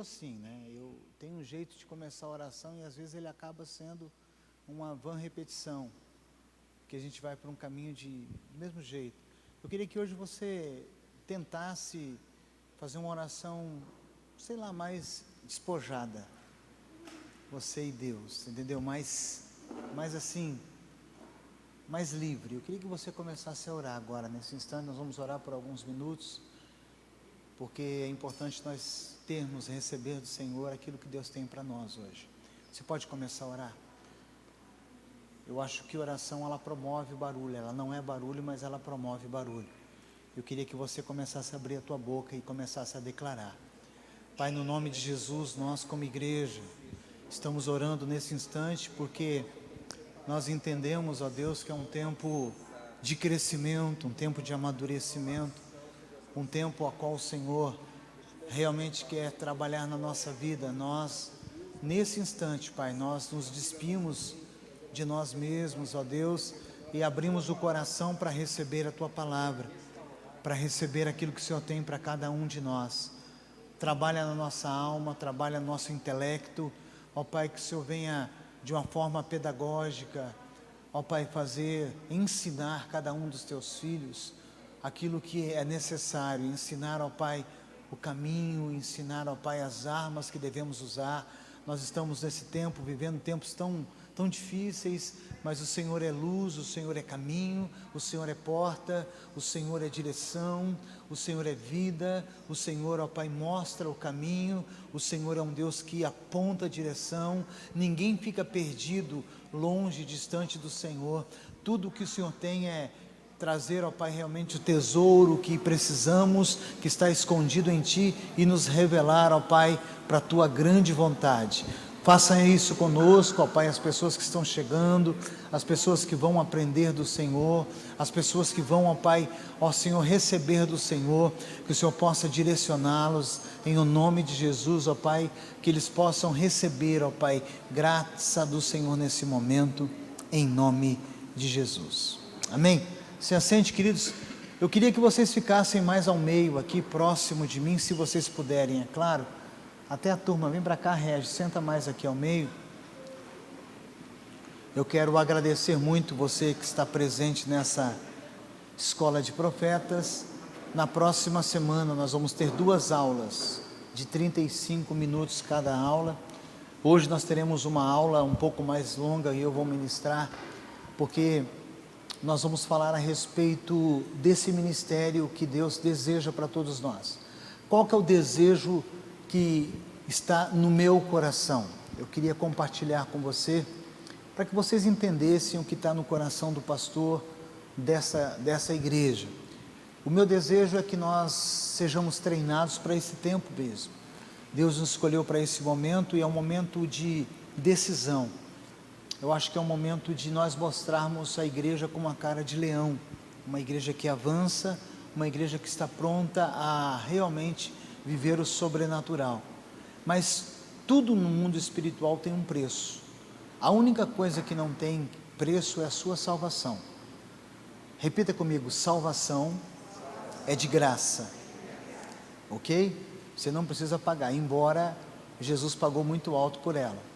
assim, né? Eu tenho um jeito de começar a oração e às vezes ele acaba sendo uma vã repetição, que a gente vai para um caminho do mesmo jeito. Eu queria que hoje você tentasse fazer uma oração, sei lá, mais despojada, você e Deus, entendeu? Mais assim, mais livre. Eu queria que você começasse a orar agora, nesse instante. Nós vamos orar por alguns minutos, porque é importante nós termos, receber do Senhor aquilo que Deus tem para nós hoje. Você pode começar a orar? Eu acho que oração, ela promove barulho. Ela não é barulho, mas ela promove barulho. Eu queria que você começasse a abrir a tua boca e começasse a declarar. Pai, no nome de Jesus, nós como igreja estamos orando nesse instante, porque nós entendemos, ó Deus, que é um tempo de crescimento, um tempo de amadurecimento, um tempo a qual o Senhor realmente quer trabalhar na nossa vida. Nós, nesse instante, Pai, nós nos despimos de nós mesmos, ó Deus, e abrimos o coração para receber a Tua palavra, para receber aquilo que o Senhor tem para cada um de nós. Trabalha na nossa alma, trabalha no nosso intelecto, ó Pai, que o Senhor venha de uma forma pedagógica, ó Pai, ensinar cada um dos Teus filhos aquilo que é necessário, ensinar, ó Pai, o caminho, ensinar, ó Pai, as armas que devemos usar. Nós estamos nesse tempo, vivendo tempos tão difíceis, mas o Senhor é luz, o Senhor é caminho, o Senhor é porta, o Senhor é direção, o Senhor é vida, o Senhor, ó Pai, mostra o caminho, o Senhor é um Deus que aponta a direção. Ninguém fica perdido, longe, distante do Senhor. Tudo o que o Senhor tem é trazer, ó Pai, realmente o tesouro que precisamos, que está escondido em Ti, e nos revelar, ó Pai, para a Tua grande vontade. Faça isso conosco, ó Pai, as pessoas que estão chegando, as pessoas que vão aprender do Senhor, as pessoas que vão, ó Pai, ó Senhor, receber do Senhor, que o Senhor possa direcioná-los em o nome de Jesus, ó Pai, que eles possam receber, ó Pai, graça do Senhor nesse momento, em nome de Jesus. Amém? Se assente, queridos. Eu queria que vocês ficassem mais ao meio aqui, próximo de mim, se vocês puderem, é claro. Até a turma, vem para cá, Regis, senta mais aqui ao meio. Eu quero agradecer muito você que está presente nessa escola de profetas. Na próxima semana nós vamos ter 2 aulas, de 35 minutos cada aula. Hoje nós teremos uma aula um pouco mais longa e eu vou ministrar, porque nós vamos falar a respeito desse ministério que Deus deseja para todos nós. Qual que é o desejo que está no meu coração? Eu queria compartilhar com você, para que vocês entendessem o que está no coração do pastor dessa igreja. O meu desejo é que nós sejamos treinados para esse tempo mesmo. Deus nos escolheu para esse momento, e é um momento de decisão. Eu acho que é um momento de nós mostrarmos a igreja com uma cara de leão, uma igreja que avança, uma igreja que está pronta a realmente viver o sobrenatural. Mas tudo no mundo espiritual tem um preço. A única coisa que não tem preço é a sua salvação. Repita comigo: salvação é de graça, ok? Você não precisa pagar, embora Jesus pagou muito alto por ela.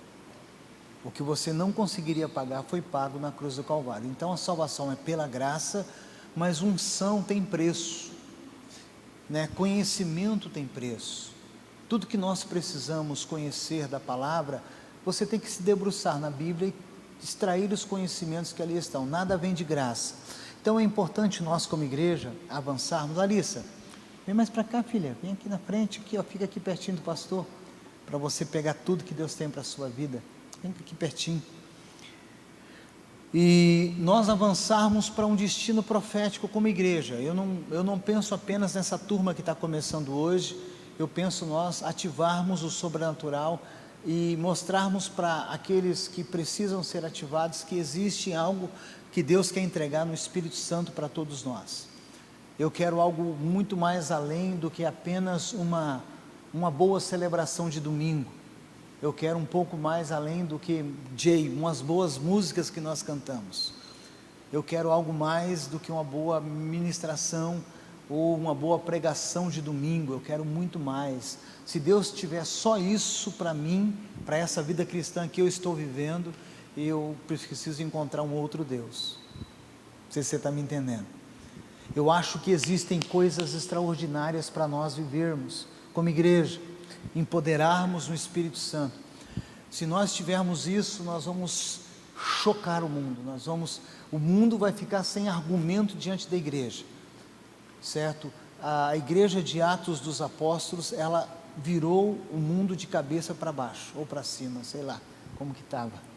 O que você não conseguiria pagar foi pago na cruz do Calvário. Então a salvação é pela graça, mas unção tem preço, né? Conhecimento tem preço. Tudo que nós precisamos conhecer da palavra, você tem que se debruçar na Bíblia e extrair os conhecimentos que ali estão. Nada vem de graça. Então é importante nós como igreja avançarmos. Larissa, vem mais para cá, filha, vem aqui na frente, aqui, ó, fica aqui pertinho do pastor, para você pegar tudo que Deus tem para a sua vida. Vem aqui pertinho. E nós avançarmos para um destino profético como igreja. Eu não penso apenas nessa turma que está começando hoje. Eu penso nós ativarmos o sobrenatural e mostrarmos para aqueles que precisam ser ativados que existe algo que Deus quer entregar no Espírito Santo para todos nós. Eu quero algo muito mais além do que apenas uma boa celebração de domingo. Eu quero um pouco mais além do que umas boas músicas que nós cantamos. Eu quero algo mais do que uma boa ministração ou uma boa pregação de domingo, eu quero muito mais. Se Deus tiver só isso para mim, para essa vida cristã que eu estou vivendo, eu preciso encontrar um outro Deus. Não sei se você está me entendendo. Eu acho que existem coisas extraordinárias para nós vivermos como igreja, empoderarmos no Espírito Santo. Se nós tivermos isso, nós vamos chocar o mundo, o mundo vai ficar sem argumento diante da igreja, certo? A igreja de Atos dos Apóstolos, ela virou o mundo de cabeça para baixo, ou para cima, sei lá como que estava.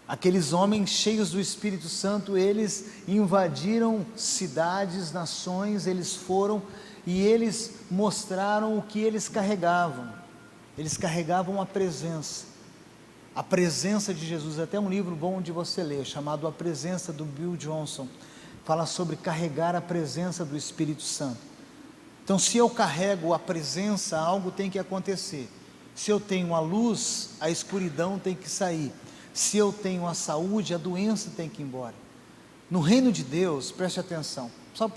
Aqueles homens cheios do Espírito Santo, eles invadiram cidades, nações, eles foram e eles mostraram o que eles carregavam. Eles carregavam a presença de Jesus. Até um livro bom de você ler, chamado A Presença, do Bill Johnson, fala sobre carregar a presença do Espírito Santo. Então, se eu carrego a presença, algo tem que acontecer. Se eu tenho a luz, a escuridão tem que sair. Se eu tenho a saúde, a doença tem que ir embora. No reino de Deus, preste atenção,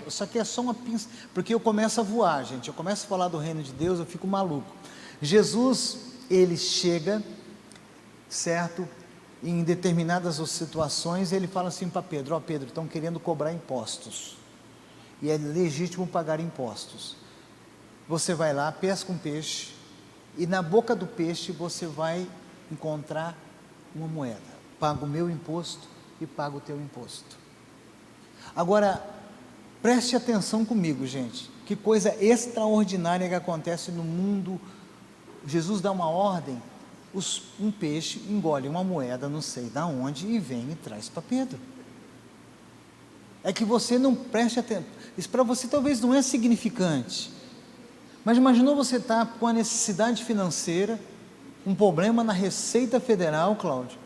isso aqui é só uma pinça, porque eu começo a voar, gente, eu começo a falar do reino de Deus, eu fico maluco. Jesus, ele chega, certo, em determinadas situações, ele fala assim para Pedro: ó Pedro, estão querendo cobrar impostos, e é legítimo pagar impostos. Você vai lá, pesca um peixe, e na boca do peixe você vai encontrar uma moeda, paga o meu imposto e paga o teu imposto. Agora, preste atenção comigo, gente, que coisa extraordinária que acontece no mundo. Jesus dá uma ordem, um peixe engole uma moeda, não sei da onde, e vem e traz para Pedro. É que você não preste atenção, isso para você talvez não é significante, mas imaginou você estar com a necessidade financeira, um problema na Receita Federal, Cláudio,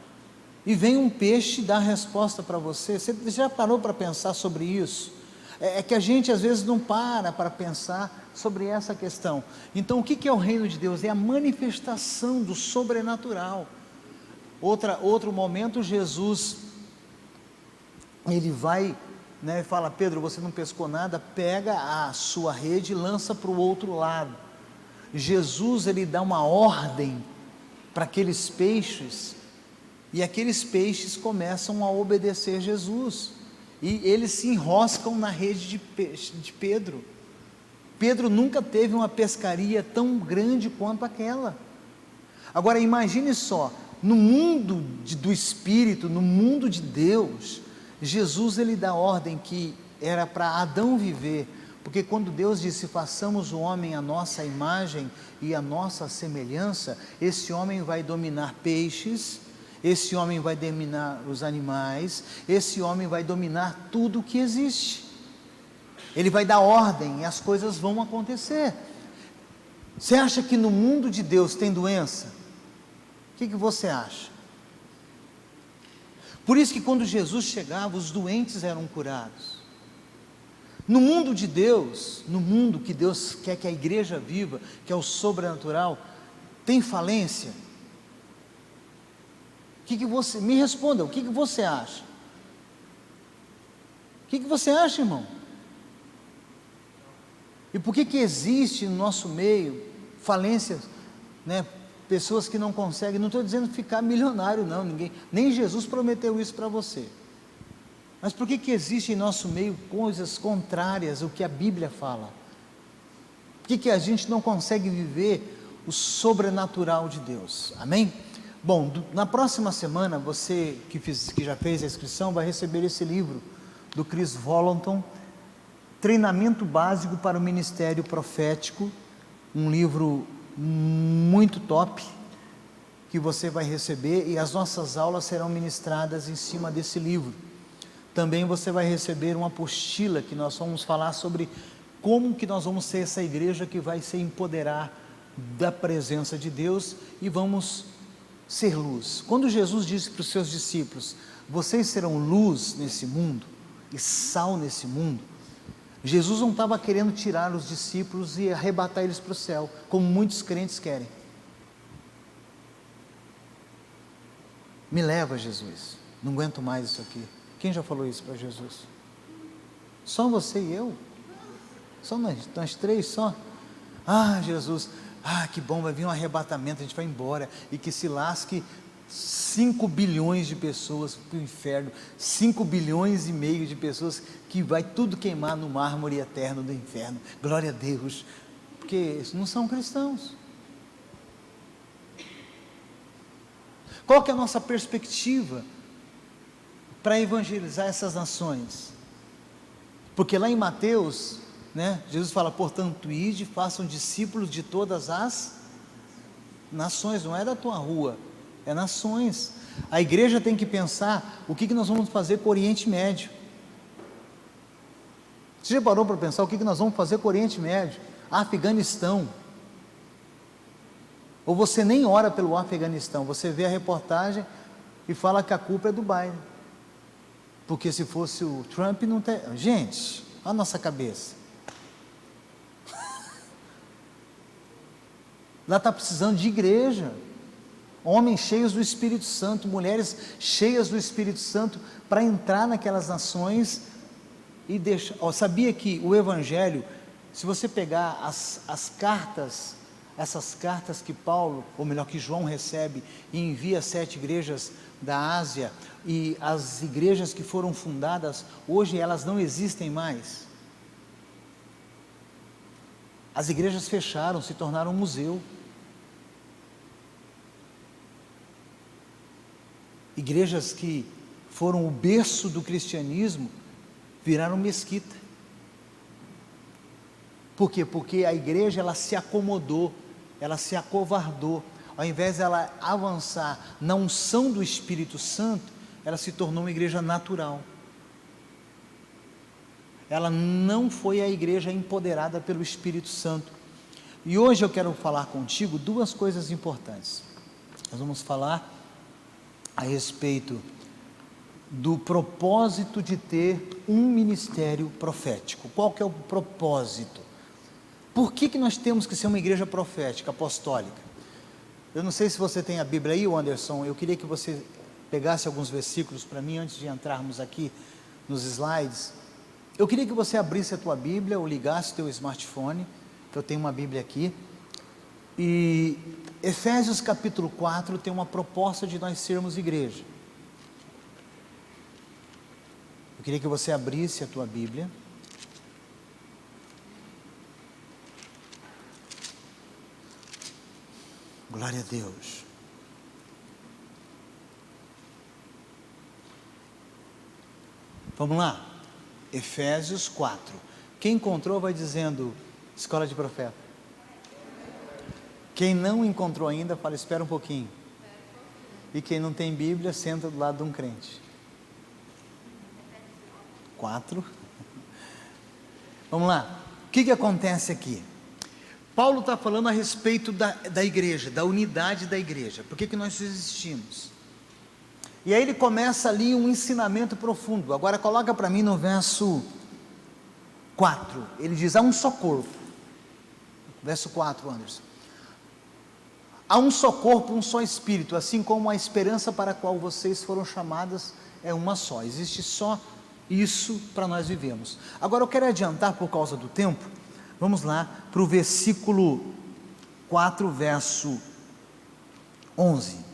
e vem um peixe dar a resposta para você. Você já parou para pensar sobre isso? É que a gente às vezes não para pensar sobre essa questão. Então, o que é o reino de Deus? É a manifestação do sobrenatural. Outro momento, Jesus, ele vai, e fala: Pedro, você não pescou nada, pega a sua rede e lança para o outro lado. Jesus, ele dá uma ordem para aqueles peixes, e aqueles peixes começam a obedecer Jesus, e eles se enroscam na rede de peixe de Pedro. Pedro nunca teve uma pescaria tão grande quanto aquela. Agora imagine só, no mundo do Espírito, no mundo de Deus, Jesus, ele dá ordem que era para Adão viver, porque quando Deus disse: façamos o homem à nossa imagem e à nossa semelhança, esse homem vai dominar peixes, esse homem vai dominar os animais, esse homem vai dominar tudo o que existe. Ele vai dar ordem e as coisas vão acontecer. Você acha que no mundo de Deus tem doença? O que você acha? Por isso que quando Jesus chegava, os doentes eram curados. No mundo de Deus, no mundo que Deus quer que a igreja viva, que é o sobrenatural, tem falência? Me responda, o que você acha? O que você acha, irmão? E por que existe no nosso meio falências, pessoas que não conseguem? Não estou dizendo ficar milionário não, nem Jesus prometeu isso para você. Mas por que existe em nosso meio coisas contrárias ao que a Bíblia fala? Por que a gente não consegue viver o sobrenatural de Deus? Amém? Bom, na próxima semana, você que já fez a inscrição, vai receber esse livro do Chris Vallotton, Treinamento Básico para o Ministério Profético, um livro muito top, que você vai receber, e as nossas aulas serão ministradas em cima desse livro. Também você vai receber uma apostila, que nós vamos falar sobre como que nós vamos ser essa igreja que vai se empoderar da presença de Deus, e vamos ser luz. Quando Jesus disse para os seus discípulos: vocês serão luz nesse mundo, e sal nesse mundo, Jesus não estava querendo tirar os discípulos e arrebatar eles para o céu, como muitos crentes querem. Me leva, Jesus, não aguento mais isso aqui. Quem já falou isso para Jesus? Só você e eu? Só nós três só? Ah, Jesus, que bom, vai vir um arrebatamento, a gente vai embora, e que se lasque 5 bilhões de pessoas para o inferno, 5 bilhões e meio de pessoas, que vai tudo queimar no mármore eterno do inferno, glória a Deus, porque não são cristãos. Qual que é a nossa perspectiva para evangelizar essas nações? Porque lá em Mateus, Jesus fala, portanto, ide, façam discípulos de todas as nações, não é da tua rua, é nações. A igreja tem que pensar, o que nós vamos fazer com o Oriente Médio? Você já parou para pensar o que nós vamos fazer com o Oriente Médio? Afeganistão. Ou você nem ora pelo Afeganistão, você vê a reportagem e fala que a culpa é do Biden, porque se fosse o Trump, não tem. Gente, olha a nossa cabeça. Lá está precisando de igreja, homens cheios do Espírito Santo, mulheres cheias do Espírito Santo, para entrar naquelas nações e deixar. Sabia que o Evangelho, se você pegar as cartas, essas cartas que Paulo, ou melhor, que João recebe e envia às 7 igrejas da Ásia, e as igrejas que foram fundadas, hoje elas não existem mais. As igrejas fecharam, se tornaram um museu. Igrejas que foram o berço do cristianismo, viraram mesquita. Por quê? Porque a igreja, ela se acomodou, ela se acovardou. Ao invés de ela avançar na unção do Espírito Santo, ela se tornou uma igreja natural. Ela não foi a igreja empoderada pelo Espírito Santo. E hoje eu quero falar contigo 2 coisas importantes. Nós vamos falar a respeito do propósito de ter um ministério profético. Qual que é o propósito? Por que nós temos que ser uma igreja profética, apostólica? Eu não sei se você tem a Bíblia aí, Anderson, eu queria que você pegasse alguns versículos para mim, antes de entrarmos aqui nos slides. Eu queria que você abrisse a tua Bíblia, ou ligasse o teu smartphone, eu tenho uma Bíblia aqui, e Efésios capítulo 4 tem uma proposta de nós sermos igreja. Eu queria que você abrisse a tua Bíblia. Glória a Deus. Vamos lá, Efésios 4. Quem encontrou vai dizendo, escola de profeta. Quem não encontrou ainda, fala, espera um pouquinho. E quem não tem Bíblia, senta do lado de um crente. 4. Vamos lá, o que acontece aqui? Paulo está falando a respeito da igreja, da unidade da igreja. Por que nós existimos? E aí ele começa ali um ensinamento profundo. Agora coloca para mim no verso 4. Ele diz, há um só corpo. Verso 4, Anderson. Há um só corpo, um só espírito, assim como a esperança para a qual vocês foram chamadas é uma só. Existe só isso para nós vivemos. Agora eu quero adiantar por causa do tempo. Vamos lá para o versículo 4, verso 11.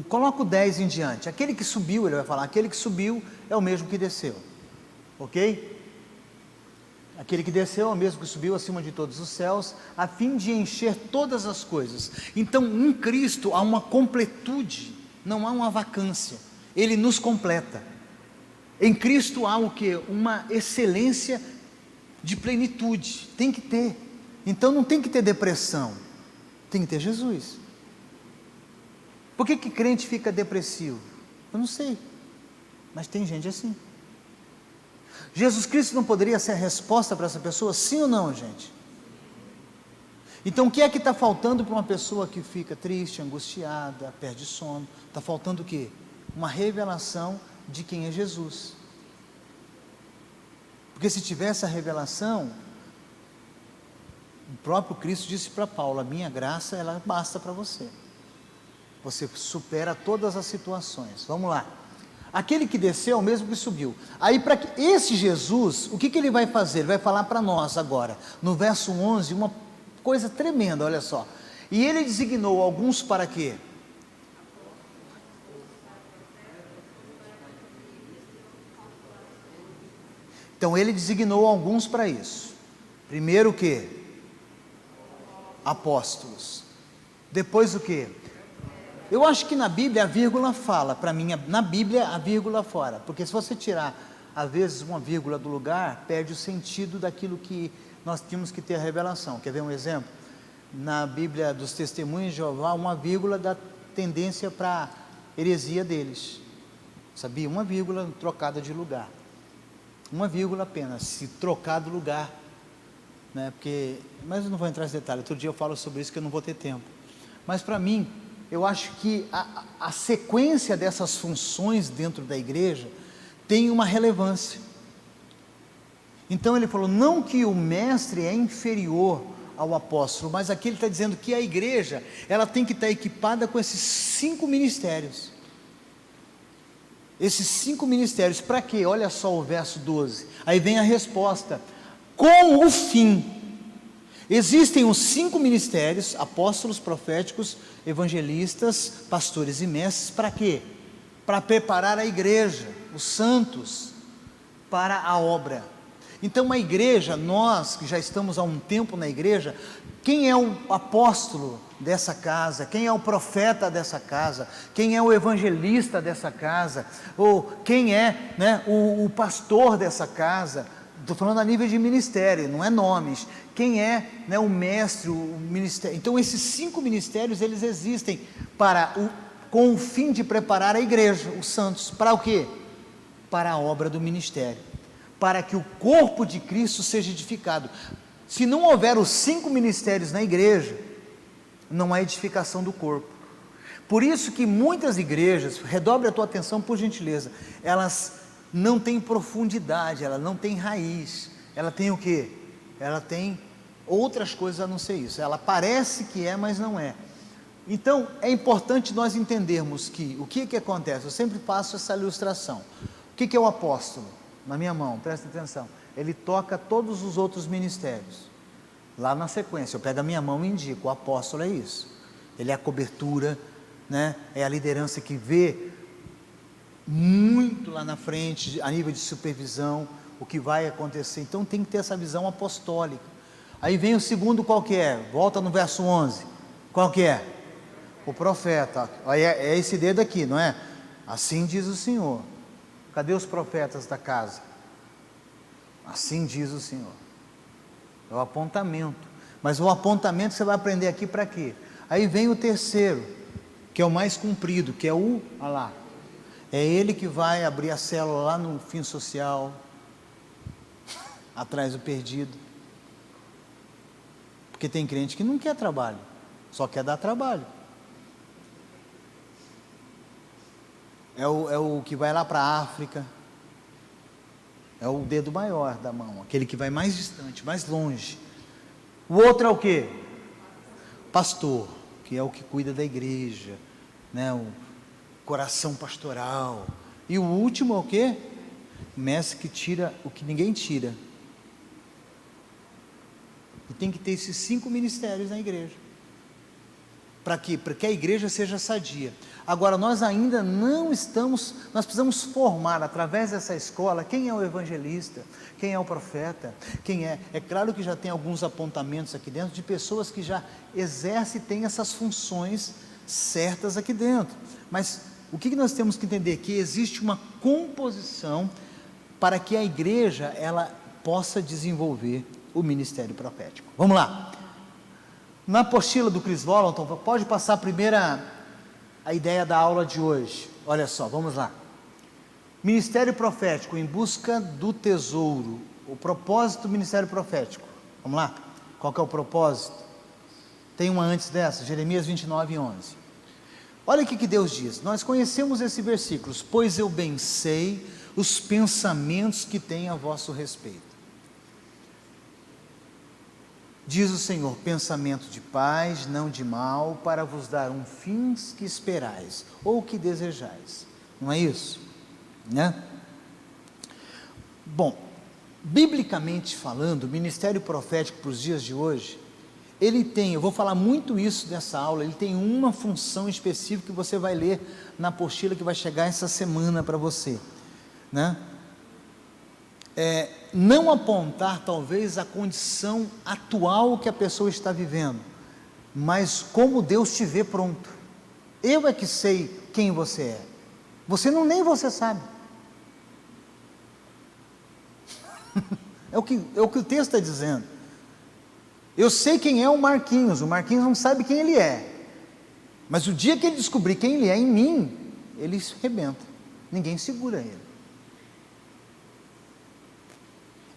Coloca o 10 em diante. Aquele que subiu, ele vai falar, aquele que subiu é o mesmo que desceu. Ok? Aquele que desceu é o mesmo que subiu acima de todos os céus, a fim de encher todas as coisas. Então, em Cristo há uma completude, não há uma vacância. Ele nos completa. Em Cristo há o quê? Uma excelência de plenitude. Tem que ter. Então não tem que ter depressão. Tem que ter Jesus. Por que crente fica depressivo? Eu não sei. Mas tem gente assim. Jesus Cristo não poderia ser a resposta para essa pessoa? Sim ou não, gente? Então o que é que está faltando para uma pessoa que fica triste, angustiada, perde sono? Está faltando o quê? Uma revelação de quem é Jesus. Porque se tivesse a revelação, o próprio Cristo disse para Paulo, a minha graça, ela basta para você. Você supera todas as situações. Vamos lá. Aquele que desceu é o mesmo que subiu. Aí, para que esse Jesus, o que ele vai fazer? Ele vai falar para nós agora, no verso 11, uma coisa tremenda, olha só. E ele designou alguns para quê? Então ele designou alguns para isso. Primeiro o quê? Apóstolos. Depois o quê? Eu acho que na Bíblia a vírgula fala, para mim, na Bíblia a vírgula fora, porque se você tirar, às vezes, uma vírgula do lugar, perde o sentido daquilo que nós tínhamos que ter a revelação. Quer ver um exemplo? Na Bíblia dos Testemunhos de Jeová, uma vírgula dá tendência para a heresia deles, sabia? Uma vírgula trocada de lugar, uma vírgula apenas, se trocar do lugar, né? Mas eu não vou entrar nesse detalhe, outro dia eu falo sobre isso que eu não vou ter tempo. Mas para mim, eu acho que a sequência dessas funções dentro da igreja tem uma relevância. Então ele falou, não que o mestre é inferior ao apóstolo, mas aqui ele está dizendo que a igreja, ela tem que estar equipada com esses 5 ministérios. Esses 5 ministérios, para quê? Olha só o verso 12, aí vem a resposta, com o fim. Existem os 5 ministérios, apóstolos, proféticos, evangelistas, pastores e mestres, para quê? Para preparar a igreja, os santos, para a obra. Então a igreja, nós que já estamos há um tempo na igreja, quem é o apóstolo dessa casa, quem é o profeta dessa casa, quem é o evangelista dessa casa, ou quem é, né, o pastor dessa casa? Estou falando a nível de ministério, não é nomes. Quem é, né, o mestre, o ministério? Então esses 5 ministérios, eles existem com o fim de preparar a igreja, os santos, para o quê? Para a obra do ministério, para que o corpo de Cristo seja edificado. Se não houver os 5 ministérios na igreja, não há edificação do corpo. Por isso que muitas igrejas, redobre a tua atenção por gentileza, elas não têm profundidade, ela não tem raiz, ela tem o quê? Ela tem outras coisas a não ser isso, ela parece que é, mas não é. Então é importante nós entendermos que, o que acontece? Eu sempre faço essa ilustração. O que é o apóstolo? Na minha mão, presta atenção, ele toca todos os outros ministérios, lá na sequência, eu pego a minha mão e indico, o apóstolo é isso, ele é a cobertura, né? É a liderança que vê muito lá na frente, a nível de supervisão, o que vai acontecer. Então tem que ter essa visão apostólica. Aí vem o segundo, qual que é? Volta no verso 11, qual que é? O profeta. Aí é esse dedo aqui, não é? Assim diz o Senhor. Cadê os profetas da casa? Assim diz o Senhor. É o apontamento. Mas o apontamento você vai aprender aqui para quê? Aí vem o terceiro, que é o mais comprido, que é o, olha lá, é ele que vai abrir a célula lá no fim social, atrás do perdido. Porque tem crente que não quer trabalho, só quer dar trabalho. É o que vai lá para a África, é o dedo maior da mão, aquele que vai mais distante, mais longe. O outro é o quê? Pastor, que é o que cuida da igreja, né? O coração pastoral. E o último é o quê? Mestre que tira o que ninguém tira. E tem que ter esses 5 ministérios na igreja. Para quê? Para que a igreja seja sadia. Agora, nós ainda não estamos, nós precisamos formar, através dessa escola, quem é o evangelista, quem é o profeta, quem é. É claro que já tem alguns apontamentos aqui dentro, de pessoas que já exercem e têm essas funções certas aqui dentro. Mas o que nós temos que entender? Que existe uma composição para que a igreja, ela possa desenvolver o ministério profético. Vamos lá. Na apostila do Chris Volanton, pode passar primeiro a ideia da aula de hoje. Olha só, vamos lá. Ministério profético em busca do tesouro. O propósito do ministério profético. Vamos lá? Qual que é o propósito? Tem uma antes dessa, Jeremias 29:11. Olha o que Deus diz. Nós conhecemos esse versículo. Pois eu bem sei os pensamentos que tenho a vosso respeito. Diz o Senhor, pensamento de paz, não de mal, para vos dar um fim que esperais, ou que desejais. Não é isso? né? Bom, biblicamente falando, o ministério profético para os dias de hoje, ele tem, eu vou falar muito isso nessa aula, ele tem uma função específica que você vai ler na apostila que vai chegar essa semana para você, né? Não apontar talvez a condição atual que a pessoa está vivendo, mas como Deus te vê pronto. Eu é que sei quem você é, nem você sabe. É o que o texto está dizendo. Eu sei quem é o Marquinhos não sabe quem ele é, mas o dia que ele descobrir quem ele é em mim, ele se arrebenta, ninguém segura ele.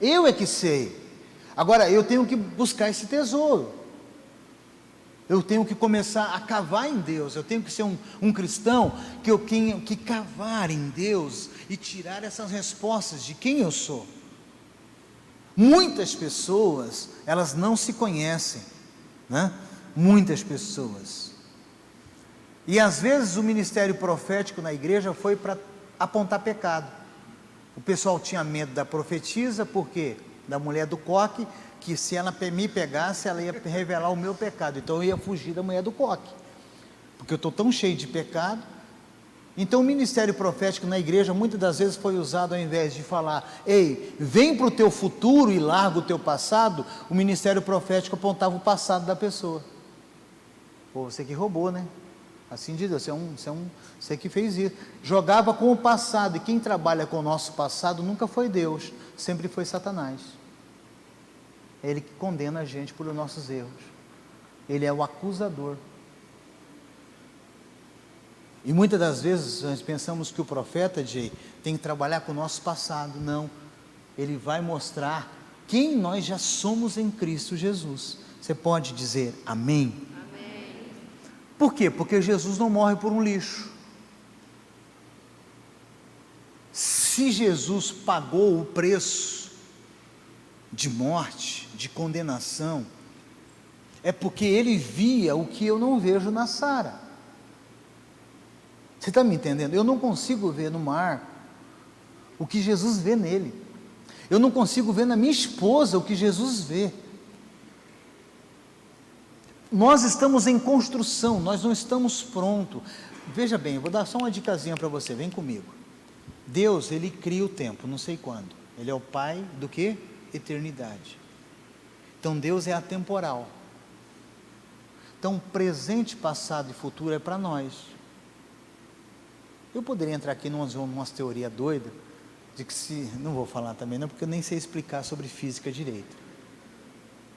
Eu é que sei. Agora eu tenho que buscar esse tesouro, eu tenho que começar a cavar em Deus, eu tenho que ser um cristão que eu tenho que cavar em Deus e tirar essas respostas de quem eu sou. Muitas pessoas, elas não se conhecem, né? Muitas pessoas. E às vezes o ministério profético na igreja foi para apontar pecado. O pessoal tinha medo da profetisa, porque da mulher do coque, que se ela me pegasse, ela ia revelar o meu pecado, então eu ia fugir da mulher do coque, porque eu estou tão cheio de pecado. Então o ministério profético na igreja, muitas das vezes foi usado, ao invés de falar, ei, vem para o teu futuro e larga o teu passado, o ministério profético apontava o passado da pessoa. Pô, você que roubou, né? Assim de Deus, você que fez isso. Jogava com o passado, e quem trabalha com o nosso passado nunca foi Deus, sempre foi Satanás. É ele que condena a gente por nossos erros, ele é o acusador. E muitas das vezes nós pensamos que o profeta, tem que trabalhar com o nosso passado. Não, ele vai mostrar quem nós já somos em Cristo Jesus. Você pode dizer amém? Por quê? Porque Jesus não morre por um lixo. Se Jesus pagou o preço de morte, de condenação, é porque ele via o que eu não vejo na Sara. Você está me entendendo? Eu não consigo ver no Marco o que Jesus vê nele. Eu não consigo ver na minha esposa o que Jesus vê. Nós estamos em construção, nós não estamos prontos. Veja bem, eu vou dar só uma dicasinha para você, vem comigo. Deus, ele cria o tempo, não sei quando. Ele é o Pai do quê? Eternidade. Então Deus é atemporal. Então presente, passado e futuro é para nós. Eu poderia entrar aqui numas teorias doidas, de que não vou falar também não, porque eu nem sei explicar sobre física direito.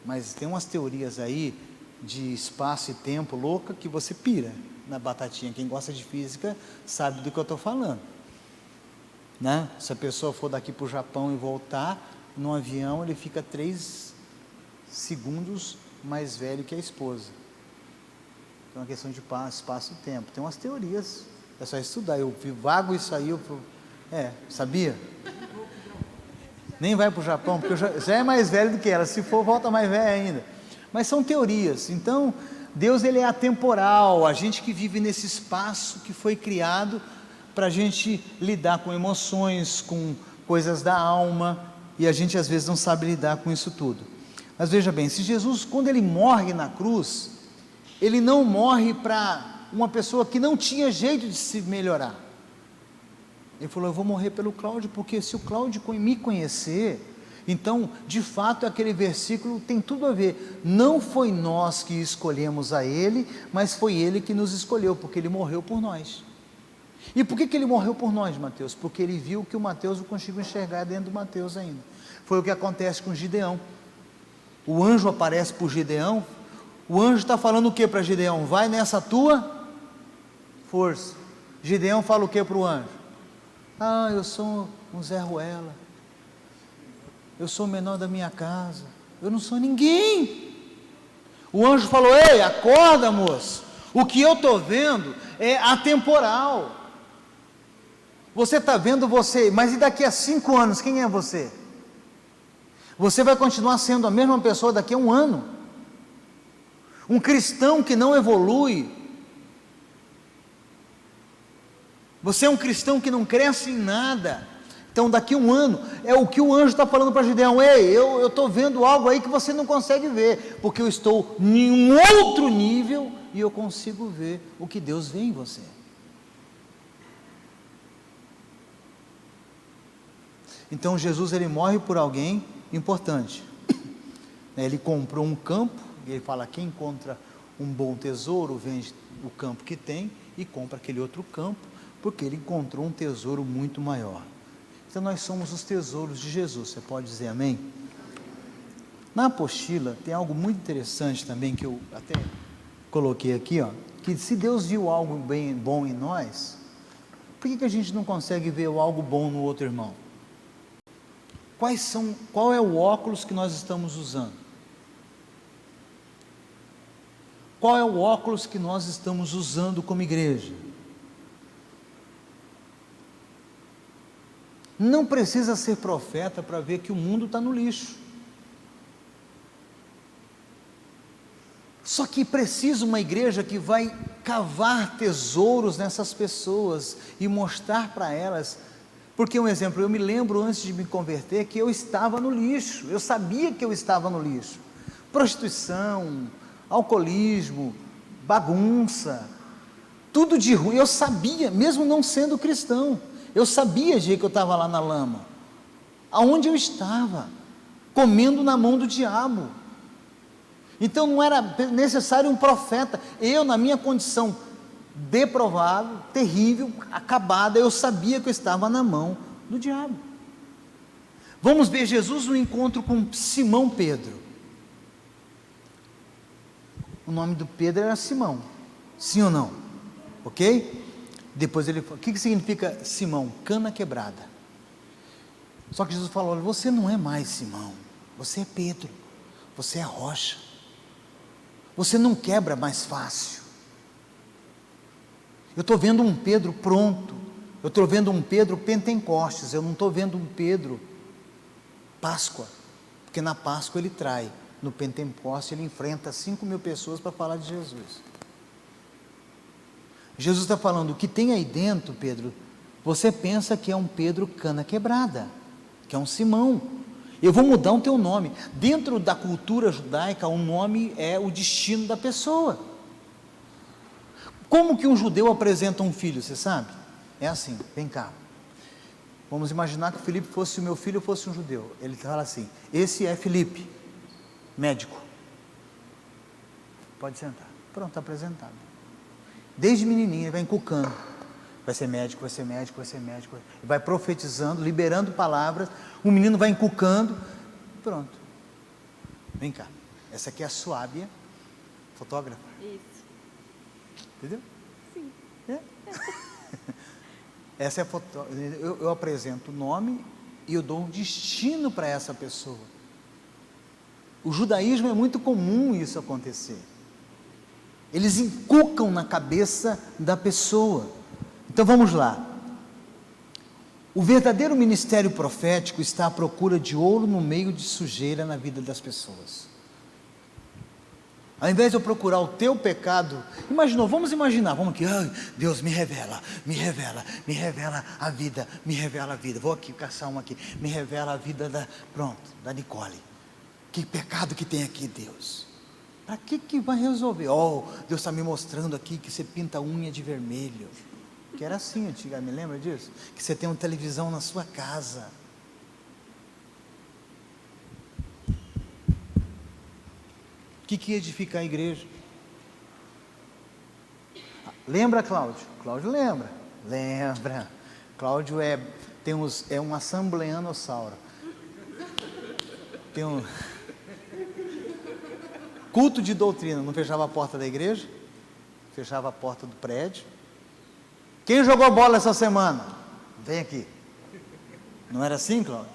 Mas tem umas teorias aí, de espaço e tempo louca, que você pira na batatinha. Quem gosta de física sabe do que eu estou falando, né? Se a pessoa for daqui para o Japão e voltar no avião, ele fica 3 segundos mais velho que a esposa. É uma questão de espaço e tempo. Tem umas teorias, é só estudar. Eu vago isso aí, sabia? Nem vai para o Japão, porque já é mais velho do que ela, se for volta mais velha ainda. Mas são teorias. Então Deus, ele é atemporal, a gente que vive nesse espaço que foi criado para a gente lidar com emoções, com coisas da alma, e a gente às vezes não sabe lidar com isso tudo. Mas veja bem, se Jesus, quando ele morre na cruz, ele não morre para uma pessoa que não tinha jeito de se melhorar. Ele falou, eu vou morrer pelo Cláudio, porque se o Cláudio me conhecer, então, de fato, aquele versículo tem tudo a ver. Não foi nós que escolhemos a ele, mas foi ele que nos escolheu, porque ele morreu por nós. E por que ele morreu por nós, Mateus? Porque ele viu que o Mateus não conseguiu enxergar dentro do Mateus ainda. Foi o que acontece com Gideão. O anjo aparece para Gideão. O anjo está falando o que para Gideão? Vai nessa tua força. Gideão fala o que para o anjo? Eu sou um Zé Ruela, eu sou o menor da minha casa, eu não sou ninguém. O anjo falou, ei, acorda, moço, o que eu estou vendo é atemporal. Você está vendo você, mas e daqui a 5 anos, quem é você? Você vai continuar sendo a mesma pessoa daqui a 1 ano. Um cristão que não evolui, Você é um cristão que não cresce em nada. Então daqui a um ano, é o que o anjo está falando para Gideão: ei, eu estou vendo algo aí que você não consegue ver, porque eu estou em um outro nível e eu consigo ver o que Deus vê em você. Então Jesus, ele morre por alguém importante. Ele comprou um campo, e ele fala: quem encontra um bom tesouro, vende o campo que tem e compra aquele outro campo, porque ele encontrou um tesouro muito maior. Então nós somos os tesouros de Jesus, você pode dizer amém? Na apostila tem algo muito interessante também, que eu até coloquei aqui, que se Deus viu algo bem bom em nós, por que a gente não consegue ver algo bom no outro irmão? Qual é o óculos que nós estamos usando? Qual é o óculos que nós estamos usando como igreja? Não precisa ser profeta para ver que o mundo está no lixo. Só que precisa uma igreja que vai cavar tesouros nessas pessoas e mostrar para elas. Porque um exemplo, eu me lembro antes de me converter que eu estava no lixo, eu sabia que eu estava no lixo. Prostituição, alcoolismo, bagunça, tudo de ruim, eu sabia, mesmo não sendo cristão. Eu sabia de que eu estava lá na lama. Aonde eu estava? Comendo na mão do diabo. Então não era necessário um profeta. Eu, na minha condição deprovável, terrível, acabada, eu sabia que eu estava na mão do diabo. Vamos ver Jesus no encontro com Simão Pedro. O nome do Pedro era Simão. Sim ou não? Ok? Depois ele falou: o que significa Simão? Cana quebrada. Só que Jesus falou: olha, você não é mais Simão, você é Pedro, você é rocha, você não quebra mais fácil. Eu estou vendo um Pedro pronto, eu estou vendo um Pedro Pentecostes, eu não estou vendo um Pedro Páscoa, porque na Páscoa ele trai, no Pentecostes ele enfrenta 5.000 pessoas para falar de Jesus. Jesus está falando: o que tem aí dentro, Pedro, você pensa que é um Pedro cana quebrada, que é um Simão. Eu vou mudar o teu nome. Dentro da cultura judaica, o nome é o destino da pessoa. Como que um judeu apresenta um filho, você sabe? É assim: vem cá, vamos imaginar que o Felipe fosse o meu filho, fosse um judeu. Ele fala assim: esse é Felipe, médico, pode sentar. Pronto, está apresentado. Desde menininho ele vai encucando, vai ser médico, vai ser médico, vai ser médico, vai profetizando, liberando palavras, o menino vai encucando, pronto. Vem cá, essa aqui é a Suábia, fotógrafa. Isso. Entendeu? Sim. É. Essa é a foto. Eu apresento o nome e eu dou um destino para essa pessoa. O judaísmo é muito comum isso acontecer. Eles inculcam na cabeça da pessoa. Então vamos lá. O verdadeiro ministério profético está à procura de ouro no meio de sujeira na vida das pessoas. Ao invés de eu procurar o teu pecado, vamos imaginar, vamos aqui: Deus me revela a vida, me revela a vida. Vou aqui caçar uma aqui, me revela a vida da Nicole. Que pecado que tem aqui, Deus? Para que vai resolver? Deus está me mostrando aqui que você pinta a unha de vermelho. Que era assim antigamente, lembra disso? Que você tem uma televisão na sua casa. O que edifica a igreja? Lembra, Cláudio? Cláudio lembra. Cláudio é um assembleanossauro. Tem um culto de doutrina, não fechava a porta da igreja, fechava a porta do prédio. Quem jogou bola essa semana? Vem aqui. Não era assim, Cláudio?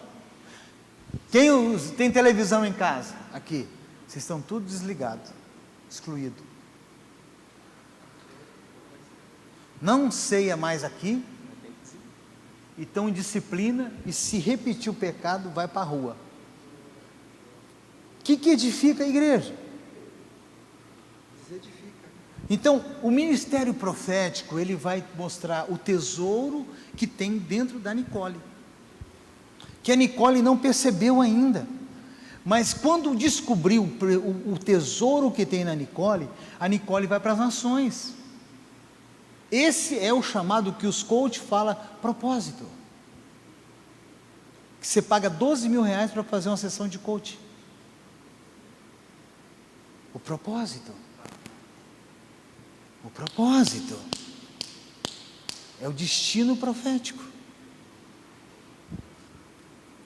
Quem tem televisão em casa? Aqui. Vocês estão tudo desligados, excluído. Não ceia mais aqui, e estão em disciplina, e se repetir o pecado, vai para a rua. O que edifica a igreja? Então, o ministério profético, ele vai mostrar o tesouro que tem dentro da Nicole, que a Nicole não percebeu ainda, mas quando descobriu o tesouro que tem na Nicole, a Nicole vai para as nações. Esse é o chamado que os coach falam, propósito, que você paga 12 mil reais para fazer uma sessão de coach. O propósito é o destino profético.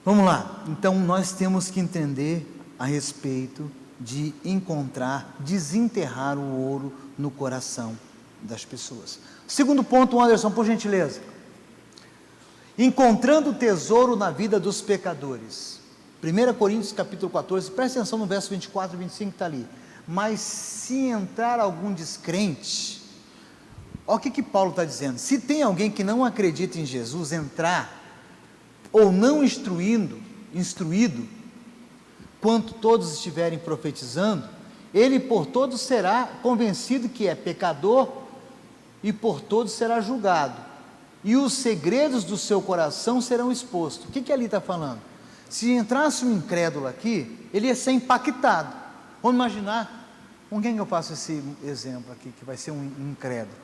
Vamos lá, então nós temos que entender a respeito de encontrar, desenterrar o ouro no coração das pessoas. Segundo ponto, Anderson, por gentileza. Encontrando tesouro na vida dos pecadores. 1 Coríntios capítulo 14, presta atenção no verso 24 e 25 que está ali. Mas se entrar algum descrente, olha o que Paulo está dizendo, se tem alguém que não acredita em Jesus entrar, ou não instruído, quanto todos estiverem profetizando, ele por todos será convencido que é pecador, e por todos será julgado, e os segredos do seu coração serão expostos. O que ali está falando? Se entrasse um incrédulo aqui, ele ia ser impactado. Vamos imaginar, com quem eu faço esse exemplo aqui, que vai ser um incrédulo?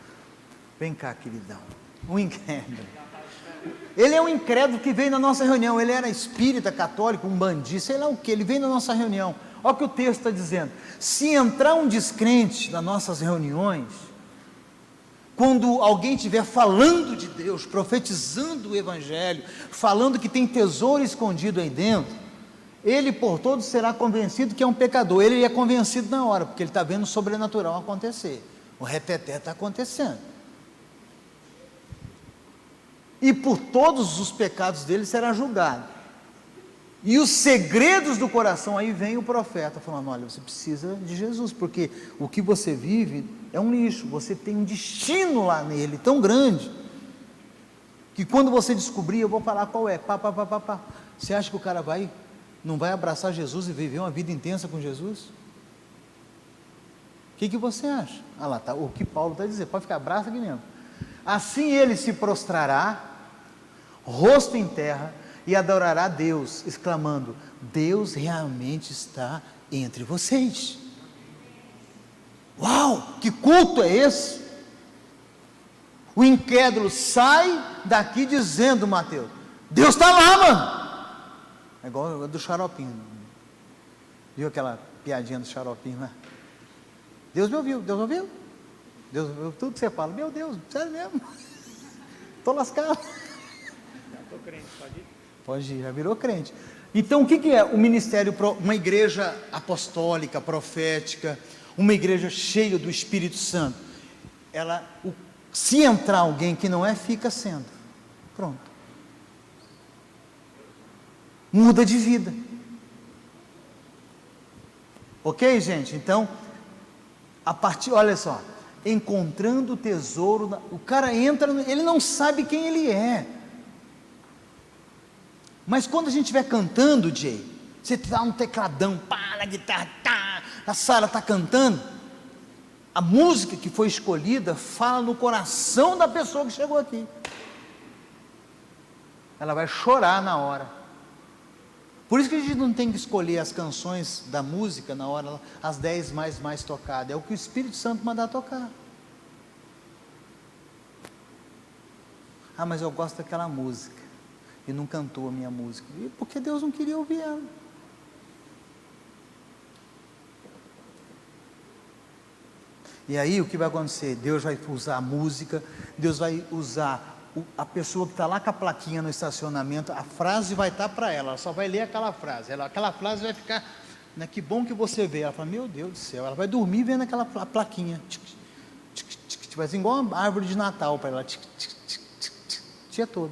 Vem cá, queridão, um incrédulo. Ele é um incrédulo que veio na nossa reunião, ele era espírita, católico, um bandido, sei lá o que, ele veio na nossa reunião. Olha o que o texto está dizendo, se entrar um descrente nas nossas reuniões, quando alguém estiver falando de Deus, profetizando o Evangelho, falando que tem tesouro escondido aí dentro, ele por todos será convencido que é um pecador. Ele é convencido na hora, porque ele está vendo o sobrenatural acontecer, o reteté está acontecendo, e por todos os pecados dele será julgado, e os segredos do coração, aí vem o profeta falando, olha, você precisa de Jesus, porque o que você vive é um lixo, você tem um destino lá nele, tão grande, que quando você descobrir, eu vou falar qual é, você acha que o cara não vai abraçar Jesus e viver uma vida intensa com Jesus? O que você acha? Ah lá, tá, o que Paulo está dizendo, pode ficar, abraça aqui mesmo. Assim ele se prostrará, rosto em terra, e adorará a Deus, exclamando, Deus realmente está entre vocês. Uau, que culto é esse? O incrédulo sai daqui dizendo, Mateus, Deus está lá, mano. É igual o do xaropinho, viu aquela piadinha do xaropinho lá? Deus me ouviu, Deus ouviu? Deus ouviu tudo que você fala, meu Deus, sério mesmo? Estou lascado. Estou crente, pode ir? Pode ir, já virou crente. Então o que é o ministério, uma igreja apostólica, profética, uma igreja cheia do Espírito Santo? Se entrar alguém que não é, fica sendo, pronto, muda de vida, ok, gente? Então, olha só, encontrando o tesouro, o cara entra, ele não sabe quem ele é, mas quando a gente estiver cantando, Jay, você dá um tecladão, pá, na guitarra, tá, a Sara está cantando, a música que foi escolhida fala no coração da pessoa que chegou aqui, ela vai chorar na hora. Por isso que a gente não tem que escolher as canções da música na hora, as 10 mais tocadas, é o que o Espírito Santo mandar tocar. Ah, mas eu gosto daquela música, e não cantou a minha música, porque Deus não queria ouvir ela. E aí o que vai acontecer? Deus vai usar a música, Deus vai usar a pessoa que está lá com a plaquinha no estacionamento, a frase vai estar para ela só vai ler aquela frase, aquela frase vai ficar, né, que bom que você vê, ela fala, meu Deus do céu, ela vai dormir vendo aquela plaquinha, vai ser igual uma árvore de Natal para ela, dia todo,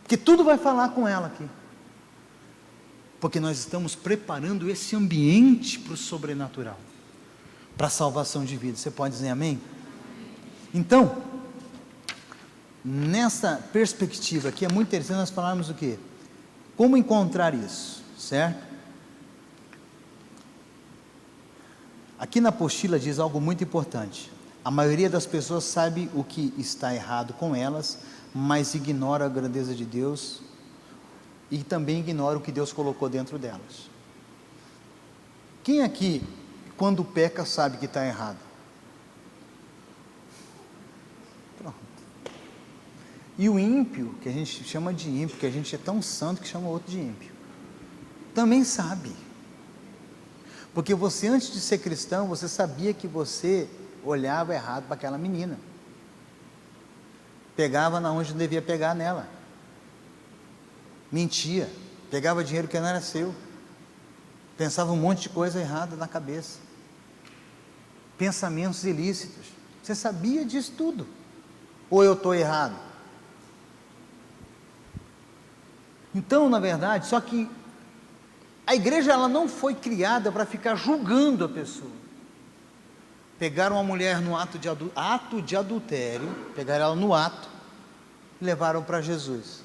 porque tudo vai falar com ela aqui, porque nós estamos preparando esse ambiente para o sobrenatural, para a salvação de vida. Você pode dizer amém? Então, nessa perspectiva aqui, é muito interessante nós falarmos o quê? Como encontrar isso, certo? Aqui na apostila diz algo muito importante. A maioria das pessoas sabe o que está errado com elas, mas ignora a grandeza de Deus e também ignora o que Deus colocou dentro delas. Quem aqui, quando peca, sabe que está errado? Pronto. E o ímpio, que a gente chama de ímpio, que a gente é tão santo que chama outro de ímpio, também sabe. Porque você, antes de ser cristão, você sabia que você olhava errado para aquela menina, pegava na onde não devia pegar nela, mentia, pegava dinheiro que não era seu, pensava um monte de coisa errada na cabeça, pensamentos ilícitos. Você sabia disso tudo? Ou eu estou errado? Então, na verdade, só que a igreja, ela não foi criada para ficar julgando a pessoa. Pegaram uma mulher no ato de adultério, pegaram ela no ato e levaram para Jesus.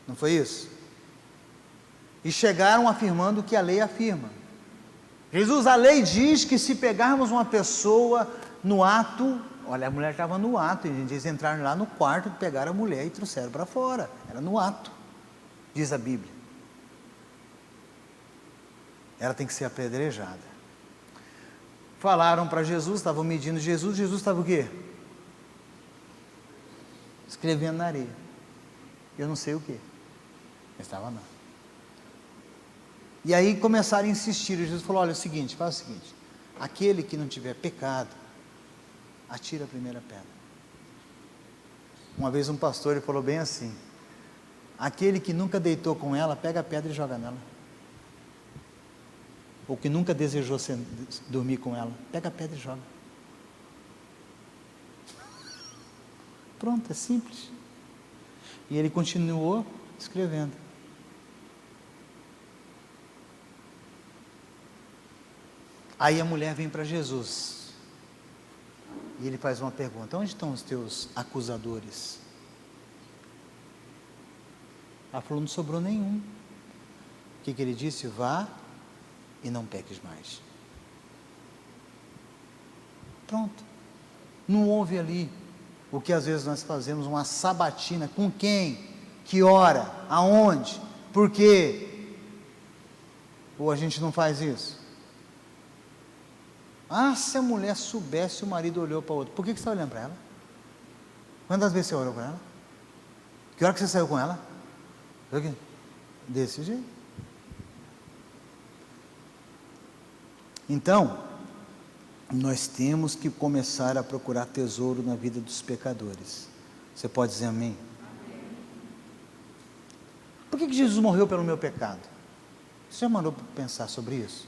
Não foi isso? E chegaram afirmando o que a lei afirma. Jesus, a lei diz que se pegarmos uma pessoa no ato, olha, a mulher estava no ato, e eles entraram lá no quarto, pegaram a mulher e trouxeram para fora. Era no ato, diz a Bíblia. Ela tem que ser apedrejada. Falaram para Jesus, estavam medindo Jesus, Jesus estava o quê? Escrevendo na areia. Eu não sei o quê. Mas estava lá. E aí começaram a insistir. Jesus falou: olha, é o seguinte, faz o seguinte: aquele que não tiver pecado, atira a primeira pedra. Uma vez um pastor, ele falou bem assim: aquele que nunca deitou com ela, pega a pedra e joga nela. Ou que nunca desejou dormir com ela, pega a pedra e joga. Pronto, é simples. E ele continuou escrevendo. Aí a mulher vem para Jesus e ele faz uma pergunta: onde estão os teus acusadores? Ela falou: não sobrou nenhum. O que ele disse? Vá e não peques mais. Pronto. Não houve ali o que às vezes nós fazemos, uma sabatina. Com quem? Que hora? Aonde? Por quê? Ou a gente não faz isso? Ah, se a mulher soubesse, o marido olhou para o outro. Por que você está olhando para ela? Quantas vezes você olhou para ela? Que hora que você saiu com ela? Desse jeito. Então, nós temos que começar a procurar tesouro na vida dos pecadores. Você pode dizer amém? Por que Jesus morreu pelo meu pecado? Você já mandou pensar sobre isso?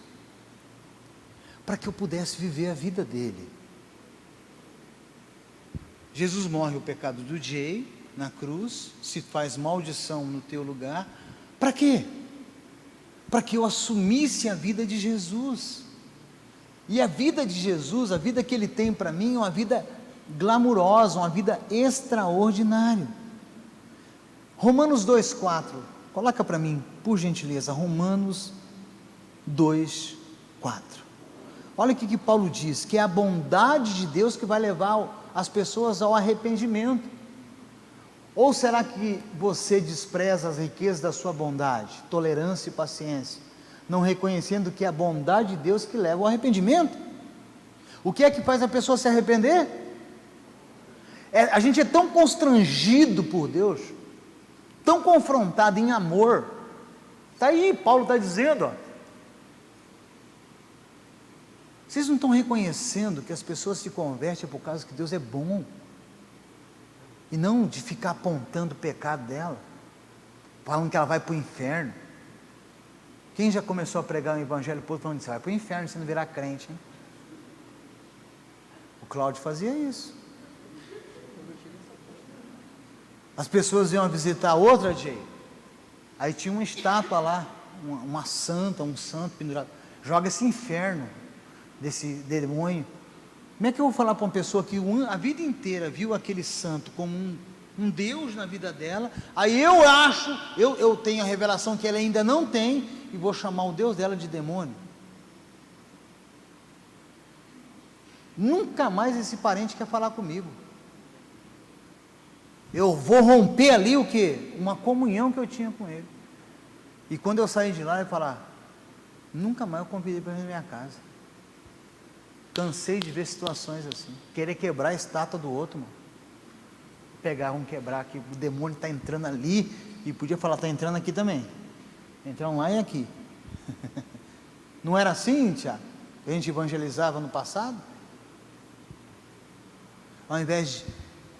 Para que eu pudesse viver a vida dele. Jesus morre o pecado do Jay na cruz, se faz maldição no teu lugar. Para quê? Para que eu assumisse a vida de Jesus. E a vida de Jesus, a vida que ele tem para mim, é uma vida glamurosa, uma vida extraordinária. Romanos 2,4, coloca para mim, por gentileza, Romanos 2,4. Olha o que Paulo diz, que é a bondade de Deus que vai levar as pessoas ao arrependimento. Ou será que você despreza as riquezas da sua bondade, tolerância e paciência, não reconhecendo que é a bondade de Deus que leva ao arrependimento? O que é que faz a pessoa se arrepender? A gente é tão constrangido por Deus, tão confrontado em amor. Está aí, Paulo está dizendo, ó. Vocês não estão reconhecendo que as pessoas se convertem por causa que Deus é bom, e não de ficar apontando o pecado dela, falando que ela vai para o inferno. Quem já começou a pregar o evangelho por falando que você vai para o inferno se não virar crente, hein? O Cláudio fazia isso. As pessoas iam visitar outra Jay, aí tinha uma estátua lá, uma santa, um santo pendurado. Joga esse inferno desse demônio. Como é que eu vou falar para uma pessoa que a vida inteira viu aquele santo como um Deus na vida dela, aí eu tenho a revelação que ela ainda não tem, e vou chamar o Deus dela de demônio? Nunca mais esse parente quer falar comigo. Eu vou romper ali o quê? Uma comunhão que eu tinha com ele. E quando eu sair de lá, eu falar, nunca mais eu convidei para vir na minha casa. Cansei de ver situações assim. Querer quebrar a estátua do outro, mano. Pegar, vamos quebrar aqui, o demônio está entrando ali, e podia falar, está entrando aqui também. Entrando lá e aqui. Não era assim, Tiago? A gente evangelizava no passado? Ao invés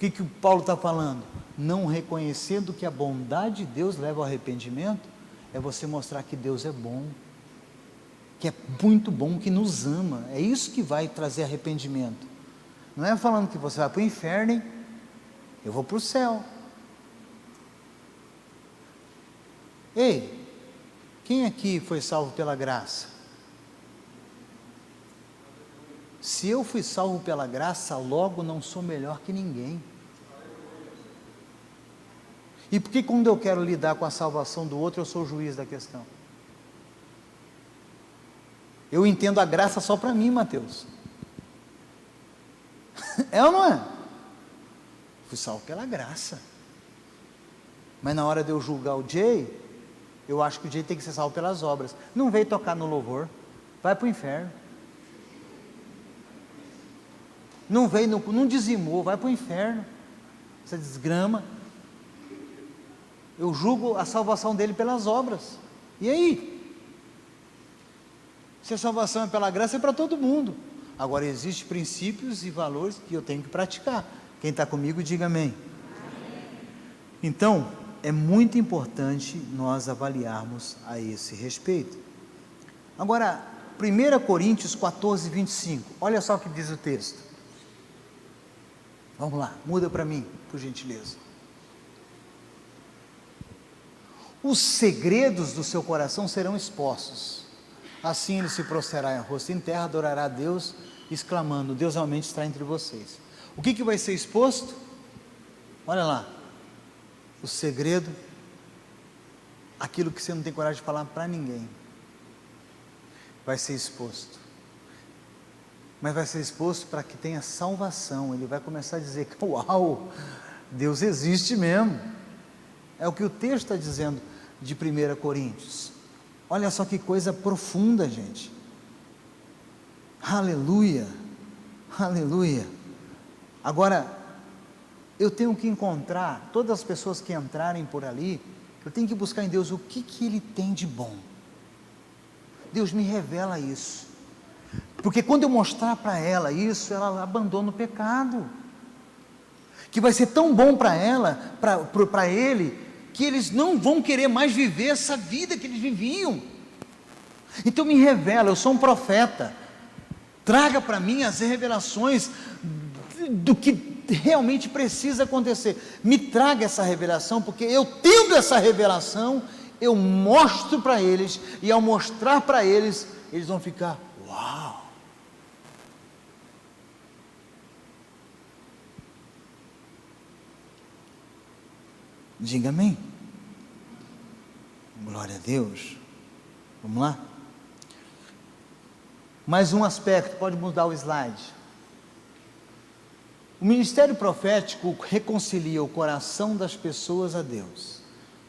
de, o que o Paulo está falando? Não reconhecendo que a bondade de Deus leva ao arrependimento, é você mostrar que Deus é bom, que é muito bom, que nos ama. É isso que vai trazer arrependimento. Não é falando que você vai para o inferno, hein? Eu vou para o céu. Ei, quem aqui foi salvo pela graça? Se eu fui salvo pela graça, logo não sou melhor que ninguém. E por que quando eu quero lidar com a salvação do outro, eu sou o juiz da questão? Eu entendo a graça só para mim, Mateus. É ou não é? Fui salvo pela graça. Mas na hora de eu julgar o Jay, eu acho que o Jay tem que ser salvo pelas obras. Não veio tocar no louvor, vai para o inferno. Não veio, não dizimou, vai para o inferno. Essa desgrama. Eu julgo a salvação dele pelas obras. E aí? Se a salvação é pela graça, é para todo mundo. Agora, existem princípios e valores que eu tenho que praticar. Quem está comigo, diga amém. Então, é muito importante nós avaliarmos a esse respeito. Agora, 1 Coríntios 14, 25. Olha só o que diz o texto. Vamos lá, muda para mim, por gentileza. Os segredos do seu coração serão expostos. Assim ele se prostrará em rosto em terra, adorará a Deus, exclamando, Deus realmente está entre vocês. O que vai ser exposto? Olha lá, o segredo, aquilo que você não tem coragem de falar para ninguém, vai ser exposto. Mas vai ser exposto para que tenha salvação. Ele vai começar a dizer, uau, Deus existe mesmo. É o que o texto está dizendo de 1 Coríntios. Olha só que coisa profunda, gente. Aleluia, aleluia. Agora, eu tenho que encontrar, todas as pessoas que entrarem por ali, eu tenho que buscar em Deus o que Ele tem de bom. Deus me revela isso. Porque quando eu mostrar para ela isso, ela abandona o pecado. Que vai ser tão bom para ela, para ele, que eles não vão querer mais viver essa vida que eles viviam. Então me revela, eu sou um profeta. Traga para mim as revelações do que realmente precisa acontecer. Me traga essa revelação, porque eu tendo essa revelação, eu mostro para eles, e ao mostrar para eles, eles vão ficar, uau! Diga amém. Glória a Deus. Vamos lá? Mais um aspecto, pode mudar o slide. O ministério profético reconcilia o coração das pessoas a Deus.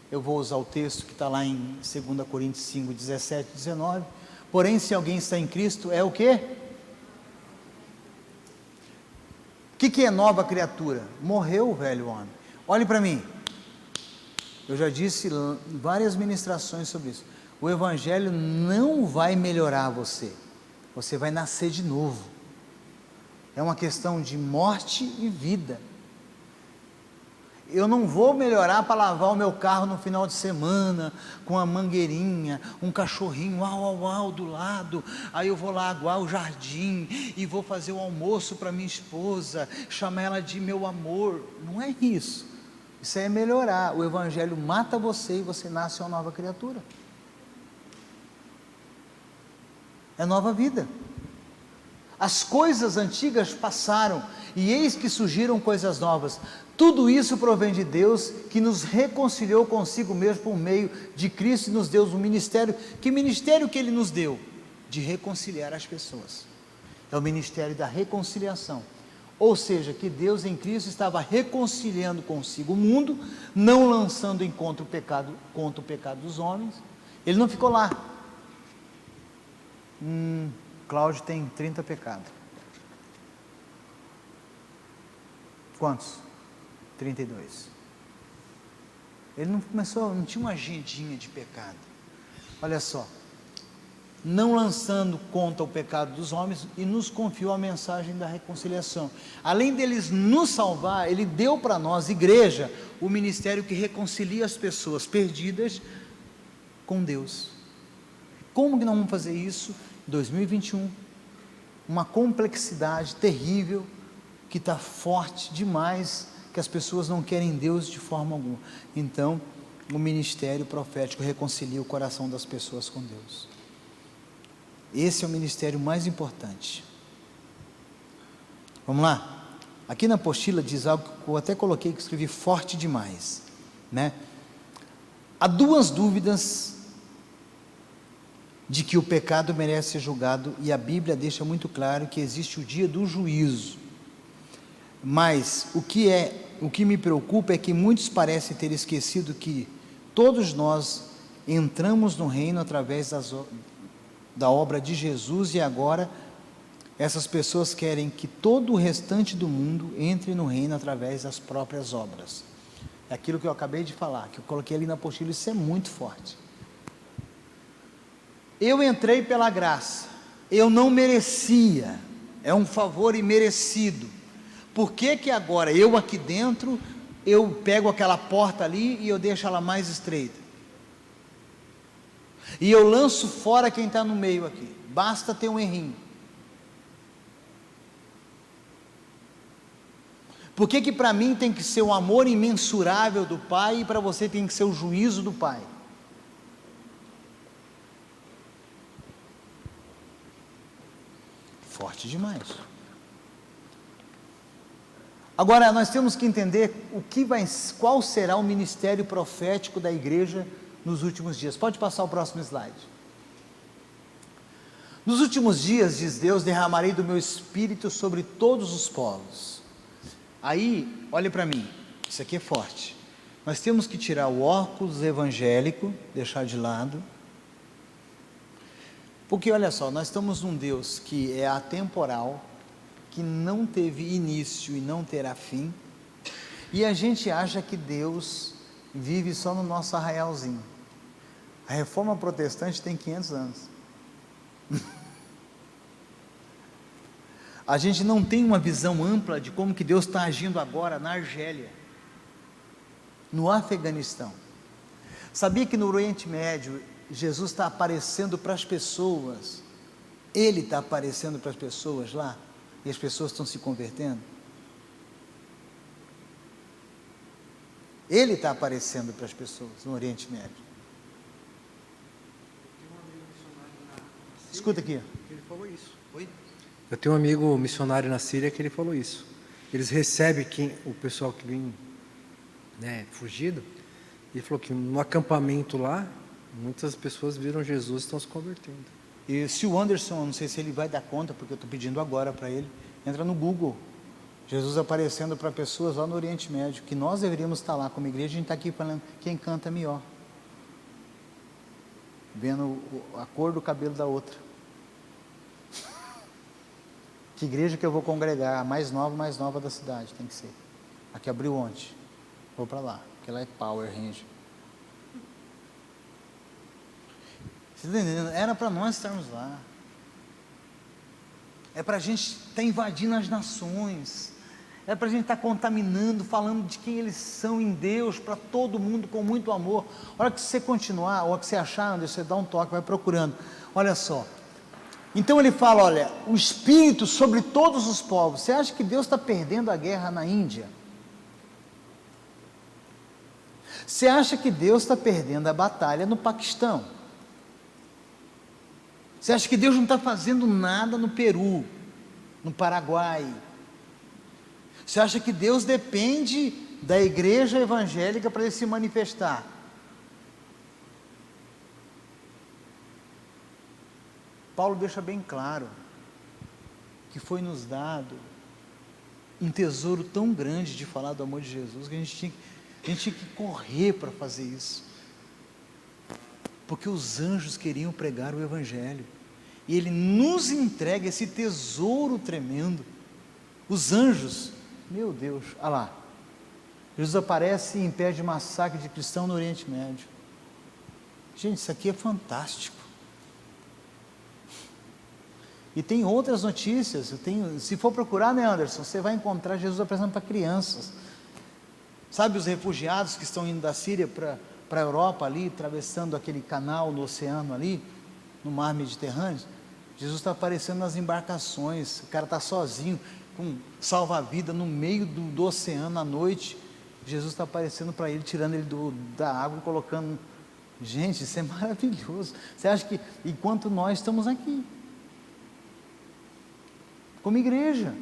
Eu vou usar o texto que está lá em 2 Coríntios 5, 17 e 19. Porém, se alguém está em Cristo, é o quê? O que é nova criatura? Morreu o velho homem. Olhe para mim. Eu já disse várias ministrações sobre isso. O Evangelho não vai melhorar você. Você vai nascer de novo. É uma questão de morte e vida. Eu não vou melhorar para lavar o meu carro no final de semana, com a mangueirinha, um cachorrinho, uau, uau, uau, do lado. Aí eu vou lá aguar o jardim, e vou fazer o almoço para minha esposa, chamar ela de meu amor. Não é isso. Isso é melhorar. O Evangelho mata você e você nasce uma nova criatura. É nova vida. As coisas antigas passaram, e eis que surgiram coisas novas. Tudo isso provém de Deus, que nos reconciliou consigo mesmo por meio de Cristo, e nos deu um ministério. Que ministério que Ele nos deu? De reconciliar as pessoas. É o ministério da reconciliação. Ou seja, que Deus em Cristo estava reconciliando consigo o mundo, não lançando em contra o pecado dos homens. Ele não ficou lá. Cláudio tem 30 pecados. Quantos? 32. Ele não começou, não tinha uma agendinha de pecado. Olha só. Não lançando contra o pecado dos homens, e nos confiou a mensagem da reconciliação. Além deles nos salvar, ele deu para nós, igreja, o ministério que reconcilia as pessoas perdidas com Deus. Como que nós vamos fazer isso? 2021, uma complexidade terrível, que está forte demais, que as pessoas não querem Deus de forma alguma. Então, o ministério profético reconcilia o coração das pessoas com Deus. Esse é o ministério mais importante. Vamos lá? Aqui na apostila diz algo que eu até coloquei, que escrevi forte demais, né? Há duas dúvidas de que o pecado merece ser julgado, e a Bíblia deixa muito claro que existe o dia do juízo. Mas o que me preocupa é que muitos parecem ter esquecido que todos nós entramos no reino através da obra de Jesus, e agora essas pessoas querem que todo o restante do mundo entre no reino através das próprias obras. É aquilo que eu acabei de falar, que eu coloquei ali na apostila. Isso é muito forte. Eu entrei pela graça, eu não merecia, é um favor imerecido. Por que que agora eu aqui dentro, eu pego aquela porta ali e eu deixo ela mais estreita? E eu lanço fora quem está no meio aqui, basta ter um errinho. Por que que para mim tem que ser o amor imensurável do Pai, e para você tem que ser o juízo do Pai? Forte demais. Agora nós temos que entender qual será o ministério profético da igreja nos últimos dias. Pode passar o próximo slide. Nos últimos dias, diz Deus, derramarei do meu espírito sobre todos os povos. Aí, olha para mim, isso aqui é forte. Nós temos que tirar o óculos evangélico, deixar de lado, porque olha só, nós estamos num Deus que é atemporal, que não teve início e não terá fim, e a gente acha que Deus vive só no nosso arraialzinho. A reforma protestante tem 500 anos. A gente não tem uma visão ampla de como que Deus está agindo agora na Argélia, no Afeganistão. Sabia que no Oriente Médio, Jesus está aparecendo para as pessoas, Ele está aparecendo para as pessoas lá, e as pessoas estão se convertendo? Ele está aparecendo para as pessoas no Oriente Médio. Escuta aqui. Ele falou isso. Oi? Eu tenho um amigo missionário na Síria que ele falou isso. Eles recebem o pessoal que vem, né, fugido. Ele falou que no acampamento lá, muitas pessoas viram Jesus e estão se convertendo. E se o Anderson, não sei se ele vai dar conta, porque eu estou pedindo agora para ele, entra no Google, Jesus aparecendo para pessoas lá no Oriente Médio, que nós deveríamos estar lá como igreja. A gente está aqui falando quem canta melhor, vendo a cor do cabelo da outra. Que igreja que eu vou congregar? A mais nova da cidade tem que ser. A que abriu ontem, vou para lá, porque lá é Power Ranger. Você está entendendo? Era para nós estarmos lá. É para a gente estar invadindo as nações. É para a gente estar contaminando, falando de quem eles são em Deus, para todo mundo com muito amor. A hora que você continuar, ou que você achar, Anderson, você dá um toque, vai procurando. Olha só. Então ele fala, olha, o Espírito sobre todos os povos. Você acha que Deus está perdendo a guerra na Índia? Você acha que Deus está perdendo a batalha no Paquistão? Você acha que Deus não está fazendo nada no Peru, no Paraguai? Você acha que Deus depende da igreja evangélica para ele se manifestar? Paulo deixa bem claro, que foi nos dado um tesouro tão grande de falar do amor de Jesus, que a gente tinha que correr para fazer isso, porque os anjos queriam pregar o Evangelho, e Ele nos entrega esse tesouro tremendo. Os anjos, meu Deus, olha lá, Jesus aparece e impede massacre de cristão no Oriente Médio. Gente, isso aqui é fantástico. E tem outras notícias, se for procurar, né, Anderson, você vai encontrar Jesus apresentando para crianças. Sabe os refugiados que estão indo da Síria para a Europa ali, atravessando aquele canal no oceano ali, no mar Mediterrâneo? Jesus está aparecendo nas embarcações, o cara está sozinho, com salva-vida no meio do oceano à noite. Jesus está aparecendo para ele, tirando ele da água e colocando. Gente, isso é maravilhoso. Você acha que, enquanto nós estamos aqui, como igreja,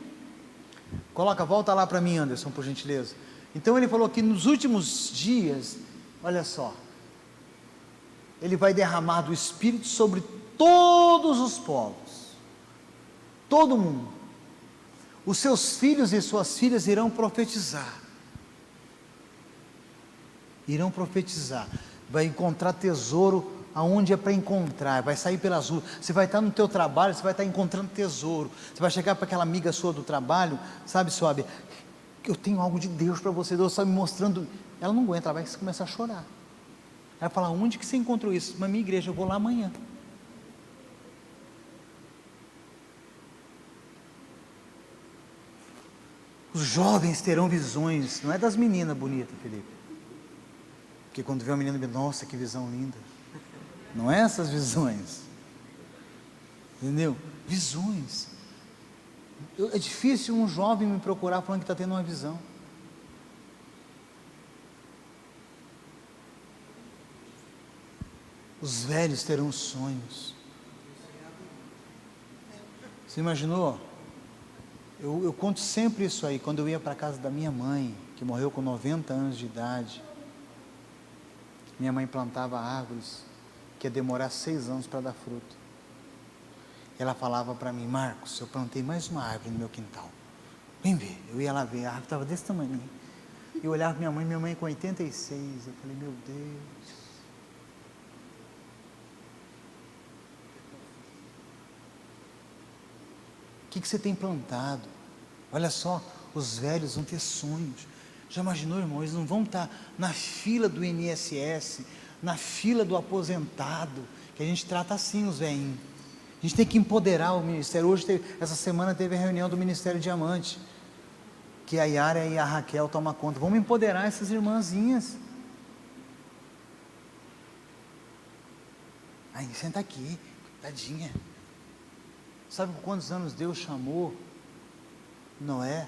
volta lá para mim, Anderson, por gentileza. Então ele falou que nos últimos dias, olha só, Ele vai derramar do Espírito sobre todos os povos, todo mundo. Os seus filhos e suas filhas irão profetizar. Irão profetizar. Vai encontrar tesouro aonde é para encontrar. Vai sair pelas ruas. Você vai estar no teu trabalho, você vai estar encontrando tesouro. Você vai chegar para aquela amiga sua do trabalho, sabe, Suave? Eu tenho algo de Deus para você. Deus está me mostrando. Ela não aguenta, ela vai começar a chorar. Ela vai falar: onde que você encontrou isso? Na minha igreja, eu vou lá amanhã. Os jovens terão visões, não é das meninas bonitas, Felipe, porque quando vê uma menina, nossa, que visão linda, não é essas visões, entendeu? Visões. É difícil um jovem me procurar falando que está tendo uma visão. Os velhos terão sonhos. Você imaginou? Eu conto sempre isso aí. Quando eu ia para a casa da minha mãe, que morreu com 90 anos de idade, minha mãe plantava árvores que ia demorar 6 anos para dar fruto. Ela falava para mim: Marcos, eu plantei mais uma árvore no meu quintal, vem ver. Eu ia lá ver, a árvore estava desse tamanho. Eu olhava para minha mãe com 86, eu falei: meu Deus. O que você tem plantado? Olha só, os velhos vão ter sonhos. Já imaginou, irmão? Eles não vão estar na fila do INSS, na fila do aposentado, que a gente trata assim os velhinhos. A gente tem que empoderar o ministério. Essa semana teve a reunião do Ministério Diamante, que a Yara e a Raquel tomam conta. Vamos empoderar essas irmãzinhas. Aí, senta aqui, tadinha. Sabe por quantos anos Deus chamou Noé?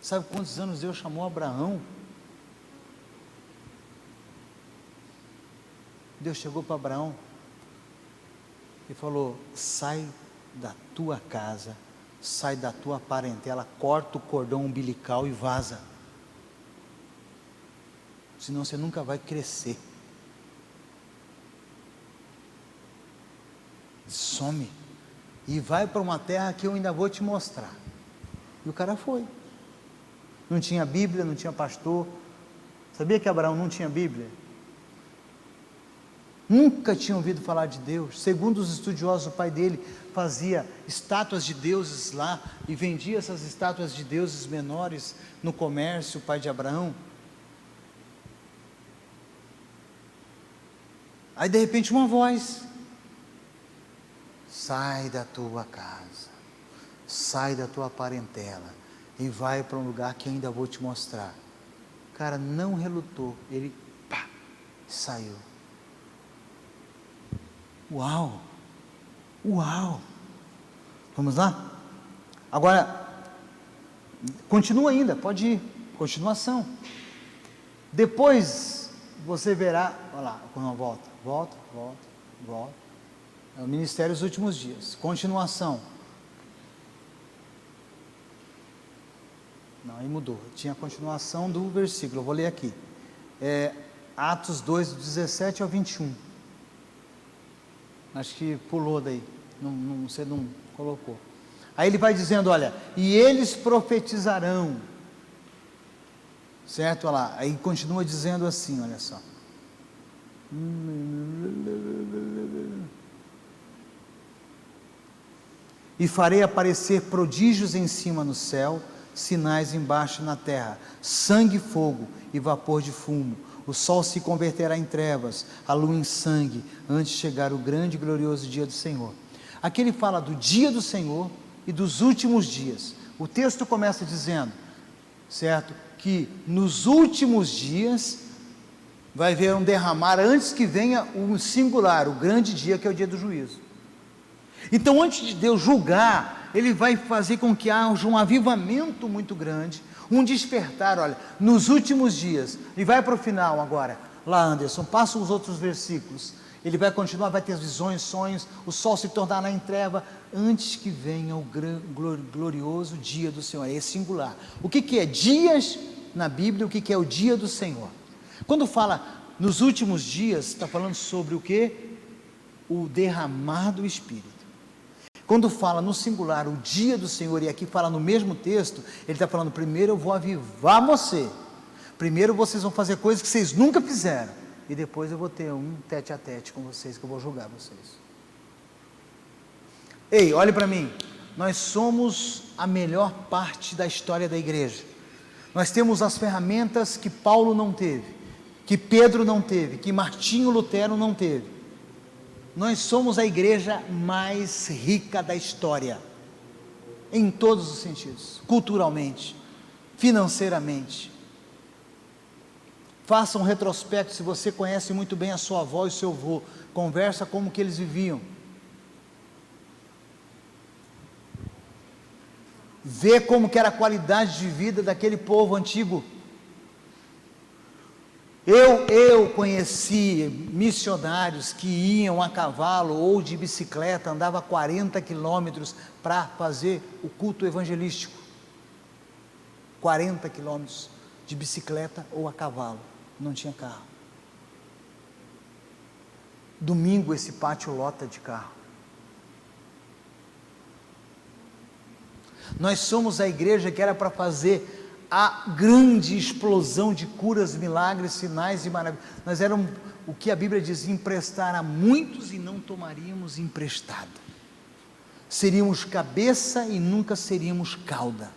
Sabe por quantos anos Deus chamou Abraão? Deus chegou para Abraão e falou: sai da tua casa, sai da tua parentela, corta o cordão umbilical e vaza, senão você nunca vai crescer. Some e vai para uma terra que eu ainda vou te mostrar. E o cara foi. Não tinha Bíblia, não tinha pastor. Sabia que Abraão não tinha Bíblia? Nunca tinha ouvido falar de Deus. Segundo os estudiosos, o pai dele fazia estátuas de deuses lá e vendia essas estátuas de deuses menores no comércio, o pai de Abraão. Aí de repente uma voz: sai da tua casa, sai da tua parentela e vai para um lugar que ainda vou te mostrar. O cara não relutou, ele saiu. Uau, uau. Vamos lá? Agora, continua ainda, pode ir, continuação. Depois você verá, olha lá, quando volta. É o ministério dos últimos dias. Continuação. Não, aí mudou. Tinha a continuação do versículo. Eu vou ler aqui. Atos 2, do 17 ao 21. Acho que pulou daí. Você não colocou. Aí ele vai dizendo, olha, e eles profetizarão, certo? Olha lá, aí continua dizendo assim, olha só. E farei aparecer prodígios em cima no céu, sinais embaixo na terra, sangue, fogo e vapor de fumo. O sol se converterá em trevas, a lua em sangue, antes de chegar o grande e glorioso dia do Senhor. Aqui ele fala do dia do Senhor e dos últimos dias. O texto começa dizendo, certo, que nos últimos dias vai haver um derramar antes que venha o singular, o grande dia, que é o dia do juízo. Então, antes de Deus julgar, Ele vai fazer com que haja um avivamento muito grande, um despertar, olha, nos últimos dias. E vai para o final agora, lá Anderson, passa os outros versículos. Ele vai continuar, vai ter visões, sonhos, o sol se tornará em treva, antes que venha o glorioso dia do Senhor. É singular. O que é dias na Bíblia? O que é o dia do Senhor? Quando fala nos últimos dias, está falando sobre o que? O derramar do Espírito. Quando fala no singular, o dia do Senhor, e aqui fala no mesmo texto, ele está falando, primeiro eu vou avivar você, primeiro vocês vão fazer coisas que vocês nunca fizeram, e depois eu vou ter um tete a tete com vocês, que eu vou julgar vocês. Ei, olhe para mim, nós somos a melhor parte da história da igreja, nós temos as ferramentas que Paulo não teve, que Pedro não teve, que Martinho Lutero não teve. Nós somos a igreja mais rica da história, em todos os sentidos, culturalmente, financeiramente. Faça um retrospecto, se você conhece muito bem a sua avó e o seu avô, conversa como que eles viviam. Vê como que era a qualidade de vida daquele povo antigo. Eu conheci missionários que iam a cavalo ou de bicicleta, andava 40 quilômetros para fazer o culto evangelístico. 40 quilômetros de bicicleta ou a cavalo, não tinha carro. Domingo esse pátio lota de carro. Nós somos a igreja que era para fazer a grande explosão de curas, milagres, sinais e maravilhas. Nós éramos, o que a Bíblia diz, emprestar a muitos e não tomaríamos emprestado. Seríamos cabeça e nunca seríamos cauda.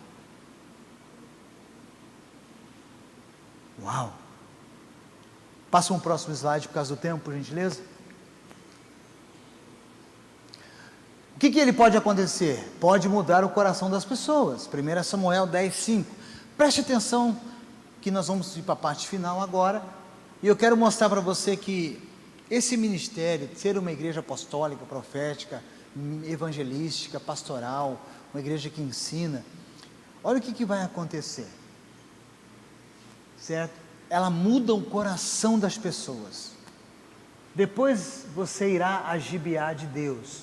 Uau! Passa um próximo slide por causa do tempo, por gentileza. O que ele pode acontecer? Pode mudar o coração das pessoas. 1 Samuel 10:5. Preste atenção que nós vamos ir para a parte final agora, e eu quero mostrar para você que esse ministério, ser uma igreja apostólica, profética, evangelística, pastoral, uma igreja que ensina, olha o que vai acontecer, certo? Ela muda o coração das pessoas. Depois você irá a Gibeá de Deus,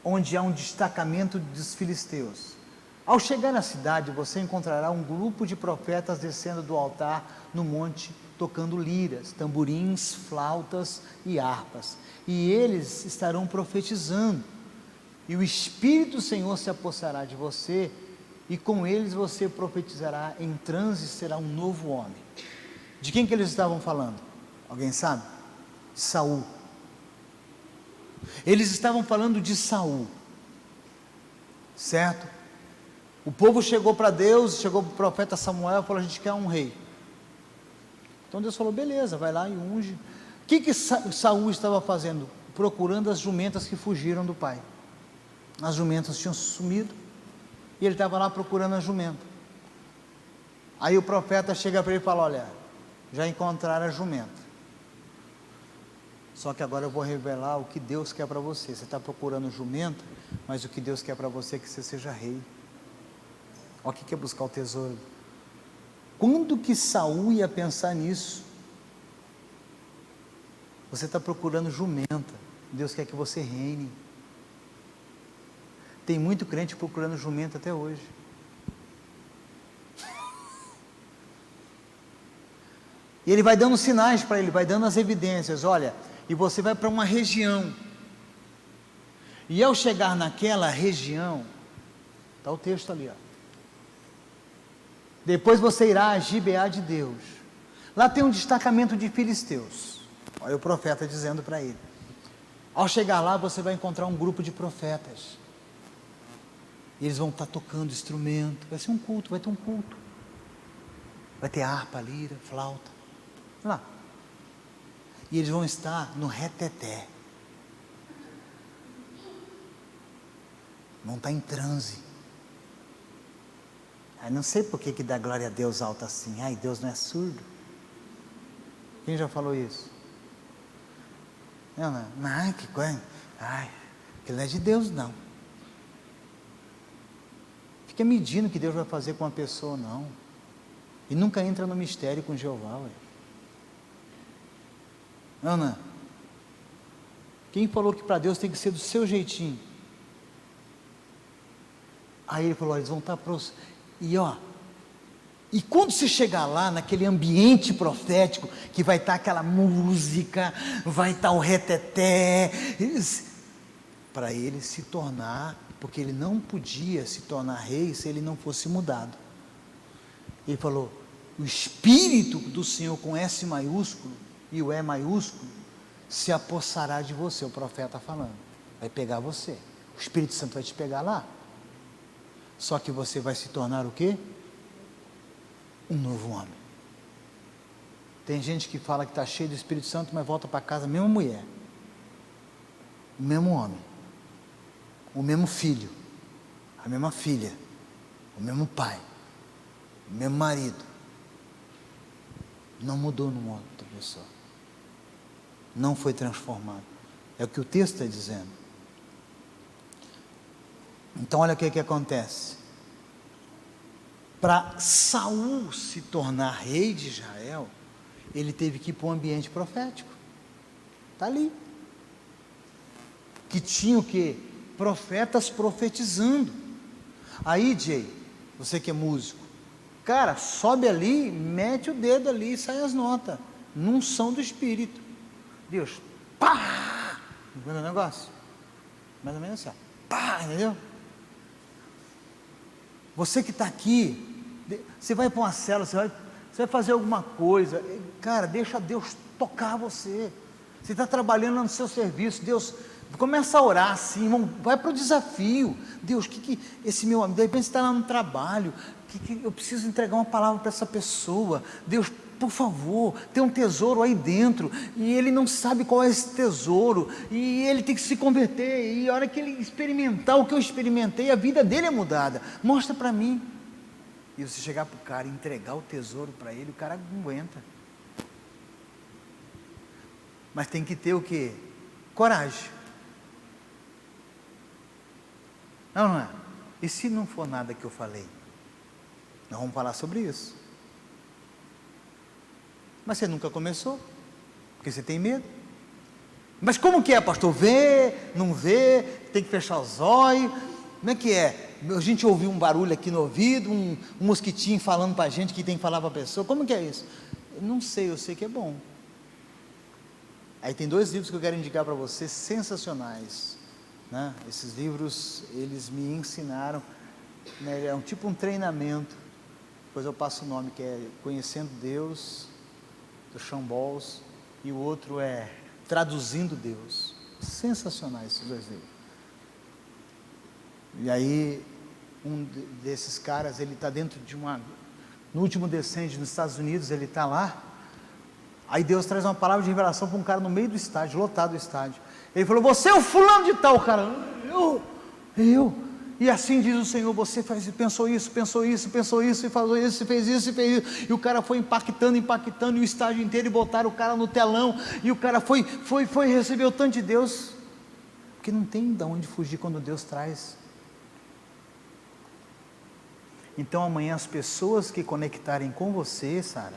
onde há um destacamento dos filisteus. Ao chegar na cidade, você encontrará um grupo de profetas descendo do altar no monte, tocando liras, tamborins, flautas e harpas, e eles estarão profetizando, e o Espírito do Senhor se apossará de você, e com eles você profetizará em transe, será um novo homem. De quem que eles estavam falando? Alguém sabe? De Saul. Eles estavam falando de Saul, certo? O povo chegou para Deus, chegou para o profeta Samuel e falou, a gente quer um rei. Então Deus falou, beleza, vai lá e unge. O que Saul estava fazendo? Procurando as jumentas que fugiram do pai. As jumentas tinham sumido, e ele estava lá procurando a jumenta. Aí o profeta chega para ele e fala, olha, já encontraram a jumenta. Só que agora eu vou revelar o que Deus quer para você. Você está procurando jumenta, mas o que Deus quer para você é que você seja rei. Olha o que é buscar o tesouro. Quando que Saul ia pensar nisso? Você está procurando jumenta, Deus quer que você reine. Tem muito crente procurando jumenta até hoje. E ele vai dando sinais para ele, vai dando as evidências, olha, e você vai para uma região, e ao chegar naquela região, Está o texto ali, ó. Depois você irá a Gibeá de Deus. Lá tem um destacamento de filisteus. Olha o profeta dizendo para ele. Ao chegar lá, você vai encontrar um grupo de profetas. E eles vão estar tocando instrumento. Vai ser um culto, vai ter um culto. Vai ter harpa, lira, flauta. Lá. E eles vão estar no reteté. Vão estar em transe. Ai, não sei por que dá glória a Deus alto assim. Ai, Deus não é surdo. Quem já falou isso? Não, que coisa. Ai, aquilo não é de Deus, não. Fica medindo o que Deus vai fazer com uma pessoa, não. E nunca entra no mistério com Jeová, ué. Ana, quem falou que para Deus tem que ser do seu jeitinho? Aí ele falou, eles vão estar pros... E quando você chegar lá, naquele ambiente profético, que vai estar aquela música, vai estar o reteté, para ele se tornar, porque ele não podia se tornar rei se ele não fosse mudado. Ele falou, o Espírito do Senhor com S maiúsculo, e o E maiúsculo, se apossará de você, o profeta falando, vai pegar você, o Espírito Santo vai te pegar lá, só que você vai se tornar o quê? Um novo homem. Tem gente que fala que está cheio do Espírito Santo, mas volta para casa a mesma mulher, o mesmo homem, o mesmo filho, a mesma filha, o mesmo pai, o mesmo marido, não mudou numa outra pessoa, não foi transformado, é o que o texto está dizendo. Então olha o que acontece. Para Saul se tornar rei de Israel, ele teve que ir para um ambiente profético. Está ali. Que tinha o quê? Profetas profetizando. Aí, Jay, você que é músico, cara, sobe ali, mete o dedo ali e sai as notas. Num som do Espírito. Deus, pá! Entendeu o negócio? Mais ou menos assim, pá, entendeu? Você que está aqui, você vai para uma célula, você vai fazer alguma coisa, cara, deixa Deus tocar você. Você está trabalhando no seu serviço, Deus, começa a orar assim, irmão, vai para o desafio. Deus, que esse meu amigo, de repente você está lá no trabalho, que eu preciso entregar uma palavra para essa pessoa. Deus, por favor, tem um tesouro aí dentro, e ele não sabe qual é esse tesouro, e ele tem que se converter, e a hora que ele experimentar o que eu experimentei, a vida dele é mudada. Mostra para mim. E você chegar para o cara e entregar o tesouro para ele, o cara não aguenta. Mas tem que ter o quê? Coragem. Não é? E se não for nada que eu falei? Nós vamos falar sobre isso. Mas você nunca começou, porque você tem medo. Mas como que é, pastor? Vê, não vê, tem que fechar os olhos. Como é que é? A gente ouviu um barulho aqui no ouvido, um mosquitinho falando para a gente que tem que falar para a pessoa. Como que é isso? Eu não sei, eu sei que é bom. Aí tem 2 livros que eu quero indicar para você, sensacionais, né? Esses livros, eles me ensinaram, né? É tipo um treinamento, depois eu passo o nome, que é Conhecendo Deus, do Sean Bowles, e o outro é Traduzindo Deus. Sensacionais esses 2 livros. E aí, um desses caras, ele está dentro de no último descende nos Estados Unidos, ele está lá, aí Deus traz uma palavra de revelação para um cara no meio do estádio, lotado do estádio. Ele falou, você é o fulano de tal, cara. Eu. E assim diz o Senhor, você pensou isso, e falou isso, e fez isso, e o cara foi impactando, e o estádio inteiro, e botaram o cara no telão, e o cara foi recebeu tanto de Deus, porque não tem de onde fugir quando Deus traz. Então amanhã as pessoas que conectarem com você, Sara,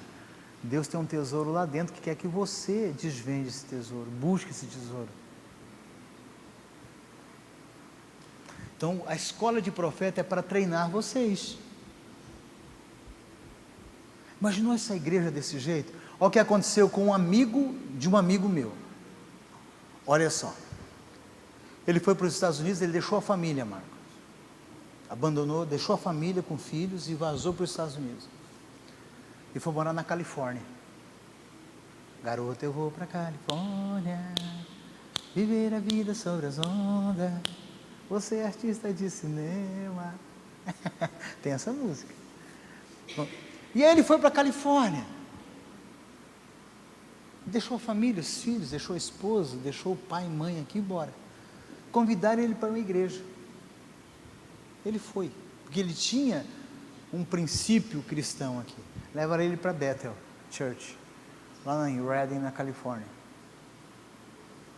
Deus tem um tesouro lá dentro que quer que você desvende esse tesouro, busque esse tesouro. Então a escola de profeta é para treinar vocês. Imaginou essa igreja desse jeito? Olha o que aconteceu com um amigo de um amigo meu. Olha só, ele foi para os Estados Unidos, ele deixou a família, Marcos. abandonou, deixou a família com filhos e vazou para os Estados Unidos. E foi morar na Califórnia. Garoto, eu vou para Califórnia, viver a vida sobre as ondas. Você é artista de cinema. Tem essa música. Bom, e aí ele foi para a Califórnia. Deixou a família, os filhos, deixou a esposa, deixou o pai e mãe aqui embora. Convidaram ele para uma igreja. Ele foi, porque ele tinha um princípio cristão aqui. Levaram ele para Bethel Church, lá em Redding, na Califórnia.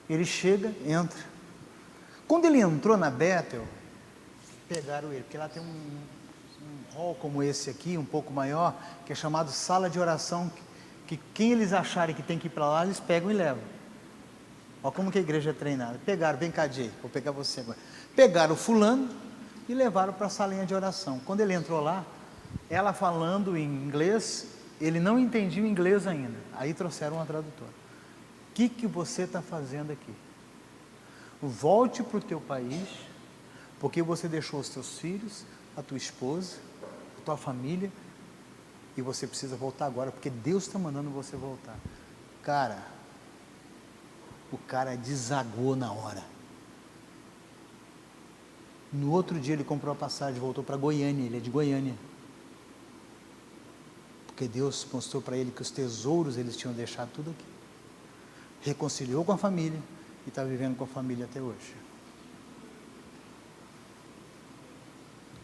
Ele chega, entra. Quando ele entrou na Bethel, pegaram ele, porque lá tem um hall como esse aqui, um pouco maior, que é chamado sala de oração, que quem eles acharem que tem que ir para lá, eles pegam e levam. Olha como que a igreja é treinada. Pegaram, vem cá, Jay, vou pegar você agora. Pegaram o fulano e levaram para a salinha de oração. Quando ele entrou lá, ela falando em inglês, ele não entendia o inglês ainda. Aí trouxeram uma tradutora. O que você está fazendo aqui? Volte para o teu país, porque você deixou os teus filhos, a tua esposa, a tua família, e você precisa voltar agora, porque Deus está mandando você voltar. Cara, o cara desagou na hora. No outro dia ele comprou a passagem, voltou para Goiânia, ele é de Goiânia. Porque Deus mostrou para ele que os tesouros eles tinham deixado tudo aqui. Reconciliou com a família e está vivendo com a família até hoje.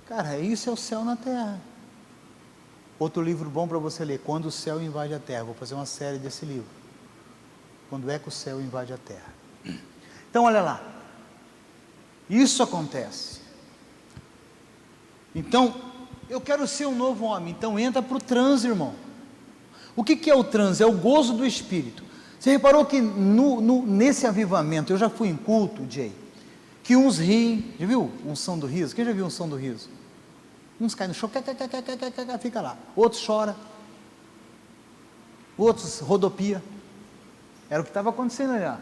Cara, isso é o céu na terra. Outro livro bom para você ler, Quando o Céu Invade a Terra. Vou fazer uma série desse livro. Quando é que o céu invade a terra. Então, olha lá. Isso acontece. Então, eu quero ser um novo homem. Então, entra para o transe, irmão. O que é o transe? É o gozo do Espírito. Você reparou que nesse avivamento, eu já fui em culto, Jay, que uns riem. Já viu unção do riso? Quem já viu unção do riso? Uns caem no chão, fica lá. Outros choram. Outros rodopia. Era o que estava acontecendo ali.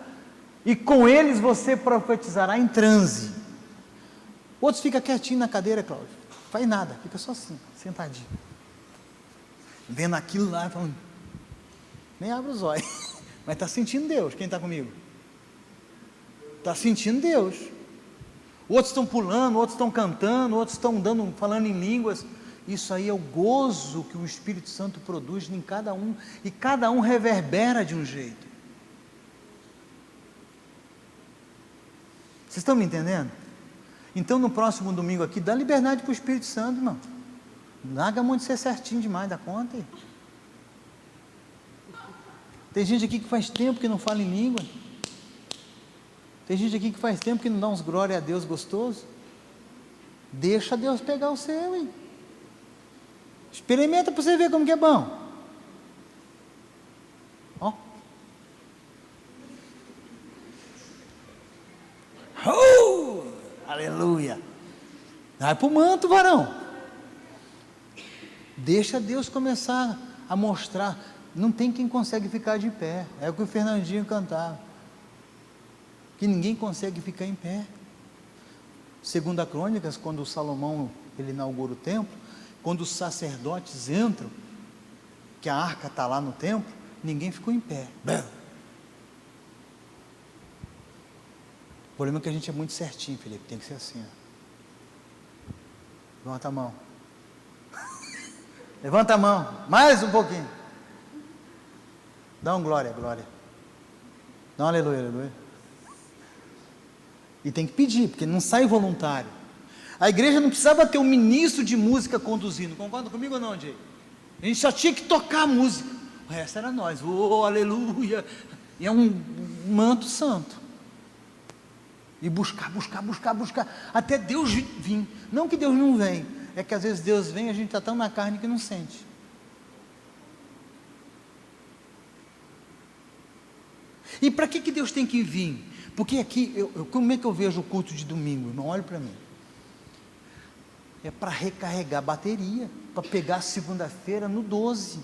E com eles você profetizará em transe. Outros ficam quietinhos na cadeira, Cláudio. Faz nada, fica só assim, sentadinho. Vendo aquilo lá, falando, nem abre os olhos. Mas está sentindo Deus. Quem está comigo? Está sentindo Deus. Outros estão pulando, outros estão cantando, outros estão falando em línguas. Isso aí é o gozo que o Espírito Santo produz em cada um, e cada um reverbera de um jeito. Vocês estão me entendendo? Então no próximo domingo aqui, dá liberdade para o Espírito Santo, irmão. Larga a mão de ser certinho demais, dá conta aí. Tem gente aqui que faz tempo que não fala em língua. Tem gente aqui que faz tempo que não dá uns glória a Deus gostoso. Deixa Deus pegar o seu, hein? Experimenta para você ver como que é bom. Ó. Aleluia. Vai para o manto, varão. Deixa Deus começar a mostrar. Não tem quem consegue ficar de pé. É o que o Fernandinho cantava. Que ninguém consegue ficar em pé. Segunda Crônicas, quando o Salomão ele inaugura o templo, quando os sacerdotes entram, que a arca está lá no templo, ninguém ficou em pé. O problema é que a gente é muito certinho, Felipe, tem que ser assim. Ó. Levanta a mão. Levanta a mão, mais um pouquinho. Dá um glória, glória. Dá um aleluia, aleluia. E tem que pedir, porque não sai voluntário. A igreja não precisava ter um ministro de música conduzindo. Concorda comigo ou não, Jay? A gente só tinha que tocar a música. O resto era nós. Oh, aleluia. E é um manto santo. E buscar. Até Deus vir. Não que Deus não vem. É que às vezes Deus vem e a gente está tão na carne que não sente. E para que Deus tem que vir? Porque aqui, como é que eu vejo o culto de domingo, irmão? Olha para mim. É para recarregar a bateria, para pegar segunda-feira no 12.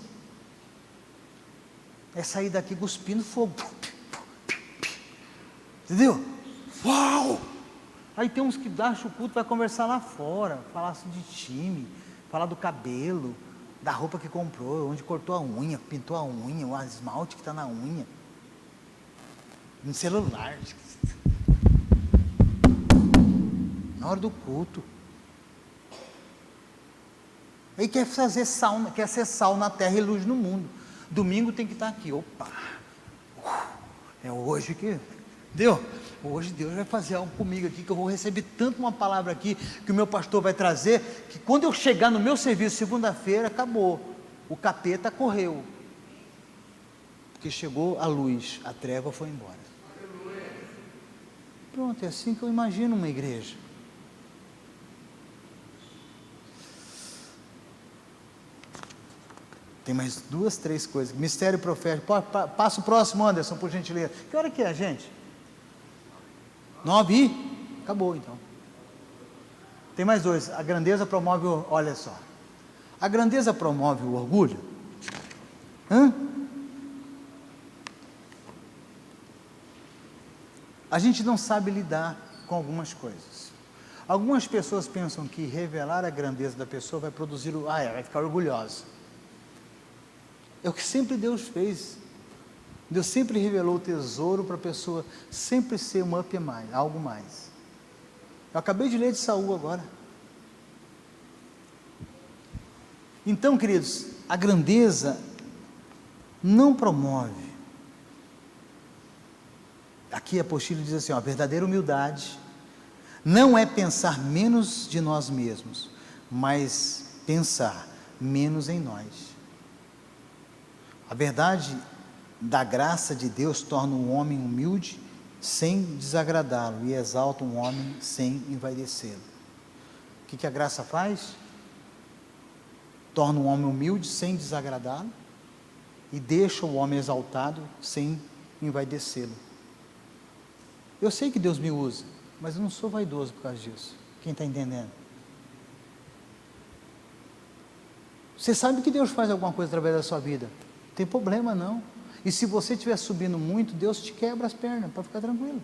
É sair daqui cuspindo fogo. Entendeu? Uau! Aí tem uns que acham o culto, vai conversar lá fora, falar assim de time, falar do cabelo, da roupa que comprou, onde cortou a unha, pintou a unha, o esmalte que está na unha, no celular, na hora do culto. Aí quer fazer sal, quer ser sal na terra e luz no mundo. Domingo tem que estar aqui, opa, é hoje que deu. Hoje Deus vai fazer algo comigo aqui, que eu vou receber tanto uma palavra aqui, que o meu pastor vai trazer, que quando eu chegar no meu serviço segunda-feira, acabou, o capeta correu, porque chegou a luz, a treva foi embora. Pronto, é assim que eu imagino uma igreja. Tem mais 2, 3 coisas. Mistério profético. Passa o próximo, Anderson, por gentileza. Que hora que é, gente? 9 e? Acabou, então. Tem mais 2. A grandeza promove o... Olha só. A grandeza promove o orgulho? A gente não sabe lidar com algumas coisas. Algumas pessoas pensam que revelar a grandeza da pessoa vai produzir o... vai ficar orgulhosa. É o que sempre Deus fez. Deus sempre revelou o tesouro para a pessoa sempre ser um up mais, algo mais. Eu acabei de ler de Saul agora. Então, queridos, a grandeza não promove. Aqui a apostila diz assim, a verdadeira humildade não é pensar menos de nós mesmos, mas pensar menos em nós. A verdade da graça de Deus torna um homem humilde sem desagradá-lo e exalta um homem sem envaidecê-lo. O que a graça faz? Torna um homem humilde sem desagradá-lo e deixa o homem exaltado sem envaidecê-lo. Eu sei que Deus me usa, mas eu não sou vaidoso por causa disso. Quem está entendendo? Você sabe que Deus faz alguma coisa através da sua vida? Não tem problema não. E se você estiver subindo muito, Deus te quebra as pernas, para ficar tranquilo.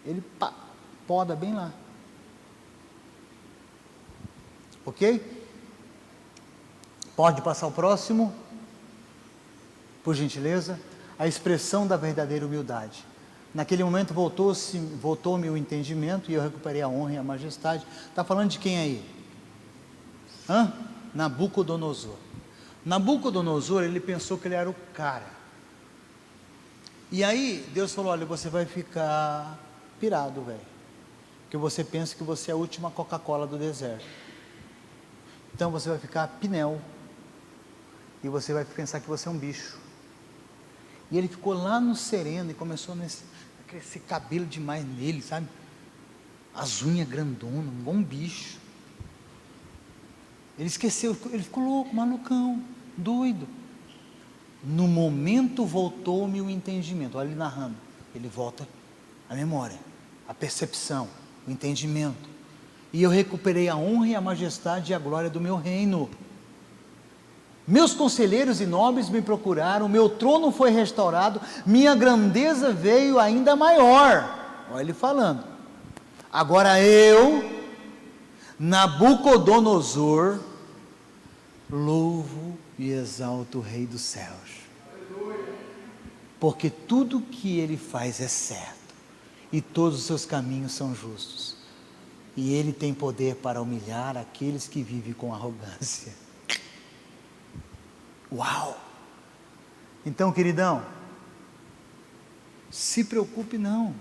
Ele poda bem lá. Ok? Pode passar o próximo, por gentileza. A expressão da verdadeira humildade. Naquele momento voltou-me o entendimento e eu recuperei a honra e a majestade. Está falando de quem aí? Nabucodonosor. Nabucodonosor, ele pensou que ele era o cara. E aí, Deus falou, olha, você vai ficar pirado, velho. Porque você pensa que você é a última Coca-Cola do deserto. Então você vai ficar pinel. E você vai pensar que você é um bicho. E ele ficou lá no sereno e começou a crescer cabelo demais nele, sabe? As unhas grandonas, um bom bicho. Ele esqueceu, ele ficou louco, malucão, doido. No momento voltou-me o entendimento. Olha ele narrando. Ele volta a memória, a percepção, o entendimento. E eu recuperei a honra e a majestade e a glória do meu reino. Meus conselheiros e nobres me procuraram, meu trono foi restaurado, minha grandeza veio ainda maior. Olha ele falando. Agora eu, Nabucodonosor, louvo e exalto o Rei dos céus. Porque tudo que ele faz é certo, e todos os seus caminhos são justos. E ele tem poder para humilhar aqueles que vivem com arrogância. Uau! Então, queridão, se preocupe não,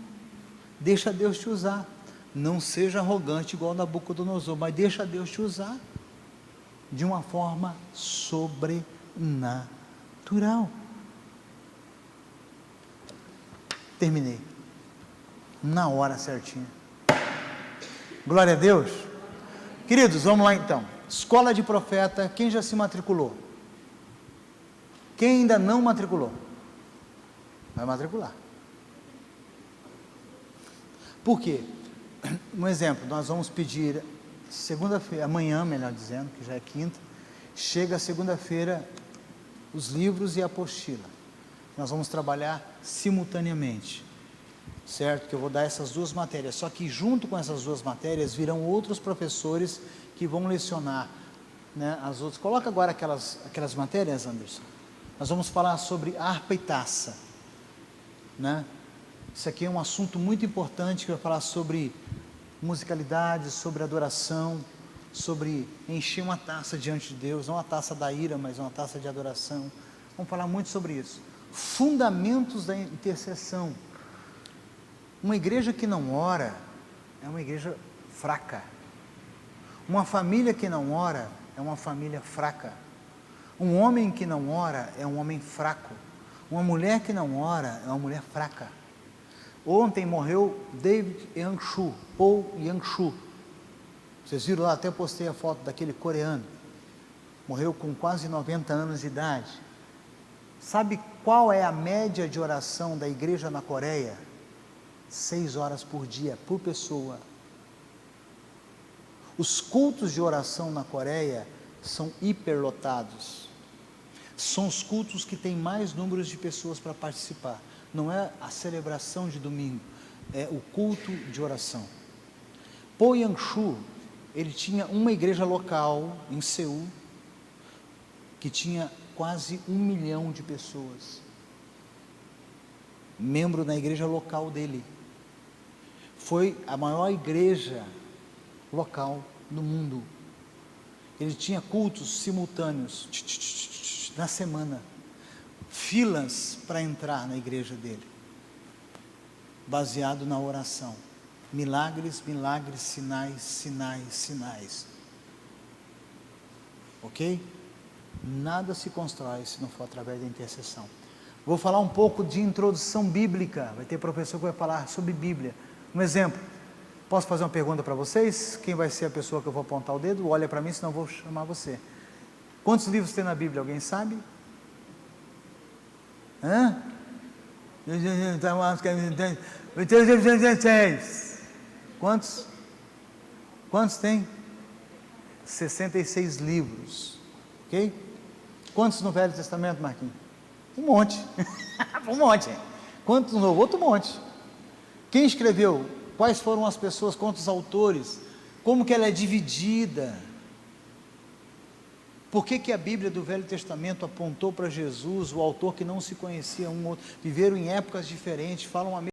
deixa Deus te usar. Não seja arrogante igual Nabucodonosor, mas deixa Deus te usar de uma forma sobrenatural. Terminei na hora certinha. Glória a Deus. Queridos, vamos lá então. Escola de profeta, quem já se matriculou? Quem ainda não matriculou? Vai matricular. Por quê? Um exemplo, nós vamos pedir segunda-feira, amanhã, melhor dizendo, que já é quinta, chega segunda-feira os livros e a apostila. Nós vamos trabalhar simultaneamente. certo? Que eu vou dar essas duas matérias, só que junto com essas duas matérias virão outros professores que vão lecionar, né, as outras. Coloca agora aquelas matérias, Anderson. Nós vamos falar sobre harpa e taça, né? Isso aqui é um assunto muito importante, que vai falar sobre musicalidade, sobre adoração, sobre encher uma taça diante de Deus, não uma taça da ira, mas uma taça de adoração. Vamos falar muito sobre isso. Fundamentos da intercessão. Uma igreja que não ora é uma igreja fraca. Uma família que não ora é uma família fraca. Um homem que não ora é um homem fraco. Uma mulher que não ora é uma mulher fraca. Ontem morreu David Yang-Shu, Paul Yang-Shu. Vocês viram lá, até postei a foto daquele coreano. Morreu com quase 90 anos de idade. Sabe qual é a média de oração da igreja na Coreia? 6 horas por dia, por pessoa. Os cultos de oração na Coreia são hiperlotados. São os cultos que têm mais números de pessoas para participar. Não é a celebração de domingo, é o culto de oração. Paul Yang-Shu, ele tinha uma igreja local em Seul, que tinha quase 1 milhão de pessoas, membro da igreja local dele. Foi a maior igreja local do mundo. Ele tinha cultos simultâneos na semana, filas para entrar na igreja dele, baseado na oração. Milagres, milagres, sinais, sinais, sinais. Ok? Nada se constrói se não for através da intercessão. Vou falar um pouco de introdução bíblica. Vai ter professor que vai falar sobre Bíblia. Um exemplo. Posso fazer uma pergunta para vocês? Quem vai ser a pessoa que eu vou apontar o dedo? Olha para mim, senão eu vou chamar você. Quantos livros tem na Bíblia? Alguém sabe? Hã? Quantos? Quantos tem? 66 livros. Ok? Quantos no Velho Testamento, Marquinhos? Um monte. Um monte. Quantos no Novo? Outro monte. Quem escreveu? Quais foram as pessoas? Quantos autores? Como que ela é dividida? Por que a Bíblia do Velho Testamento apontou para Jesus, o autor que não se conhecia um outro? Viveram em épocas diferentes, falam a mesma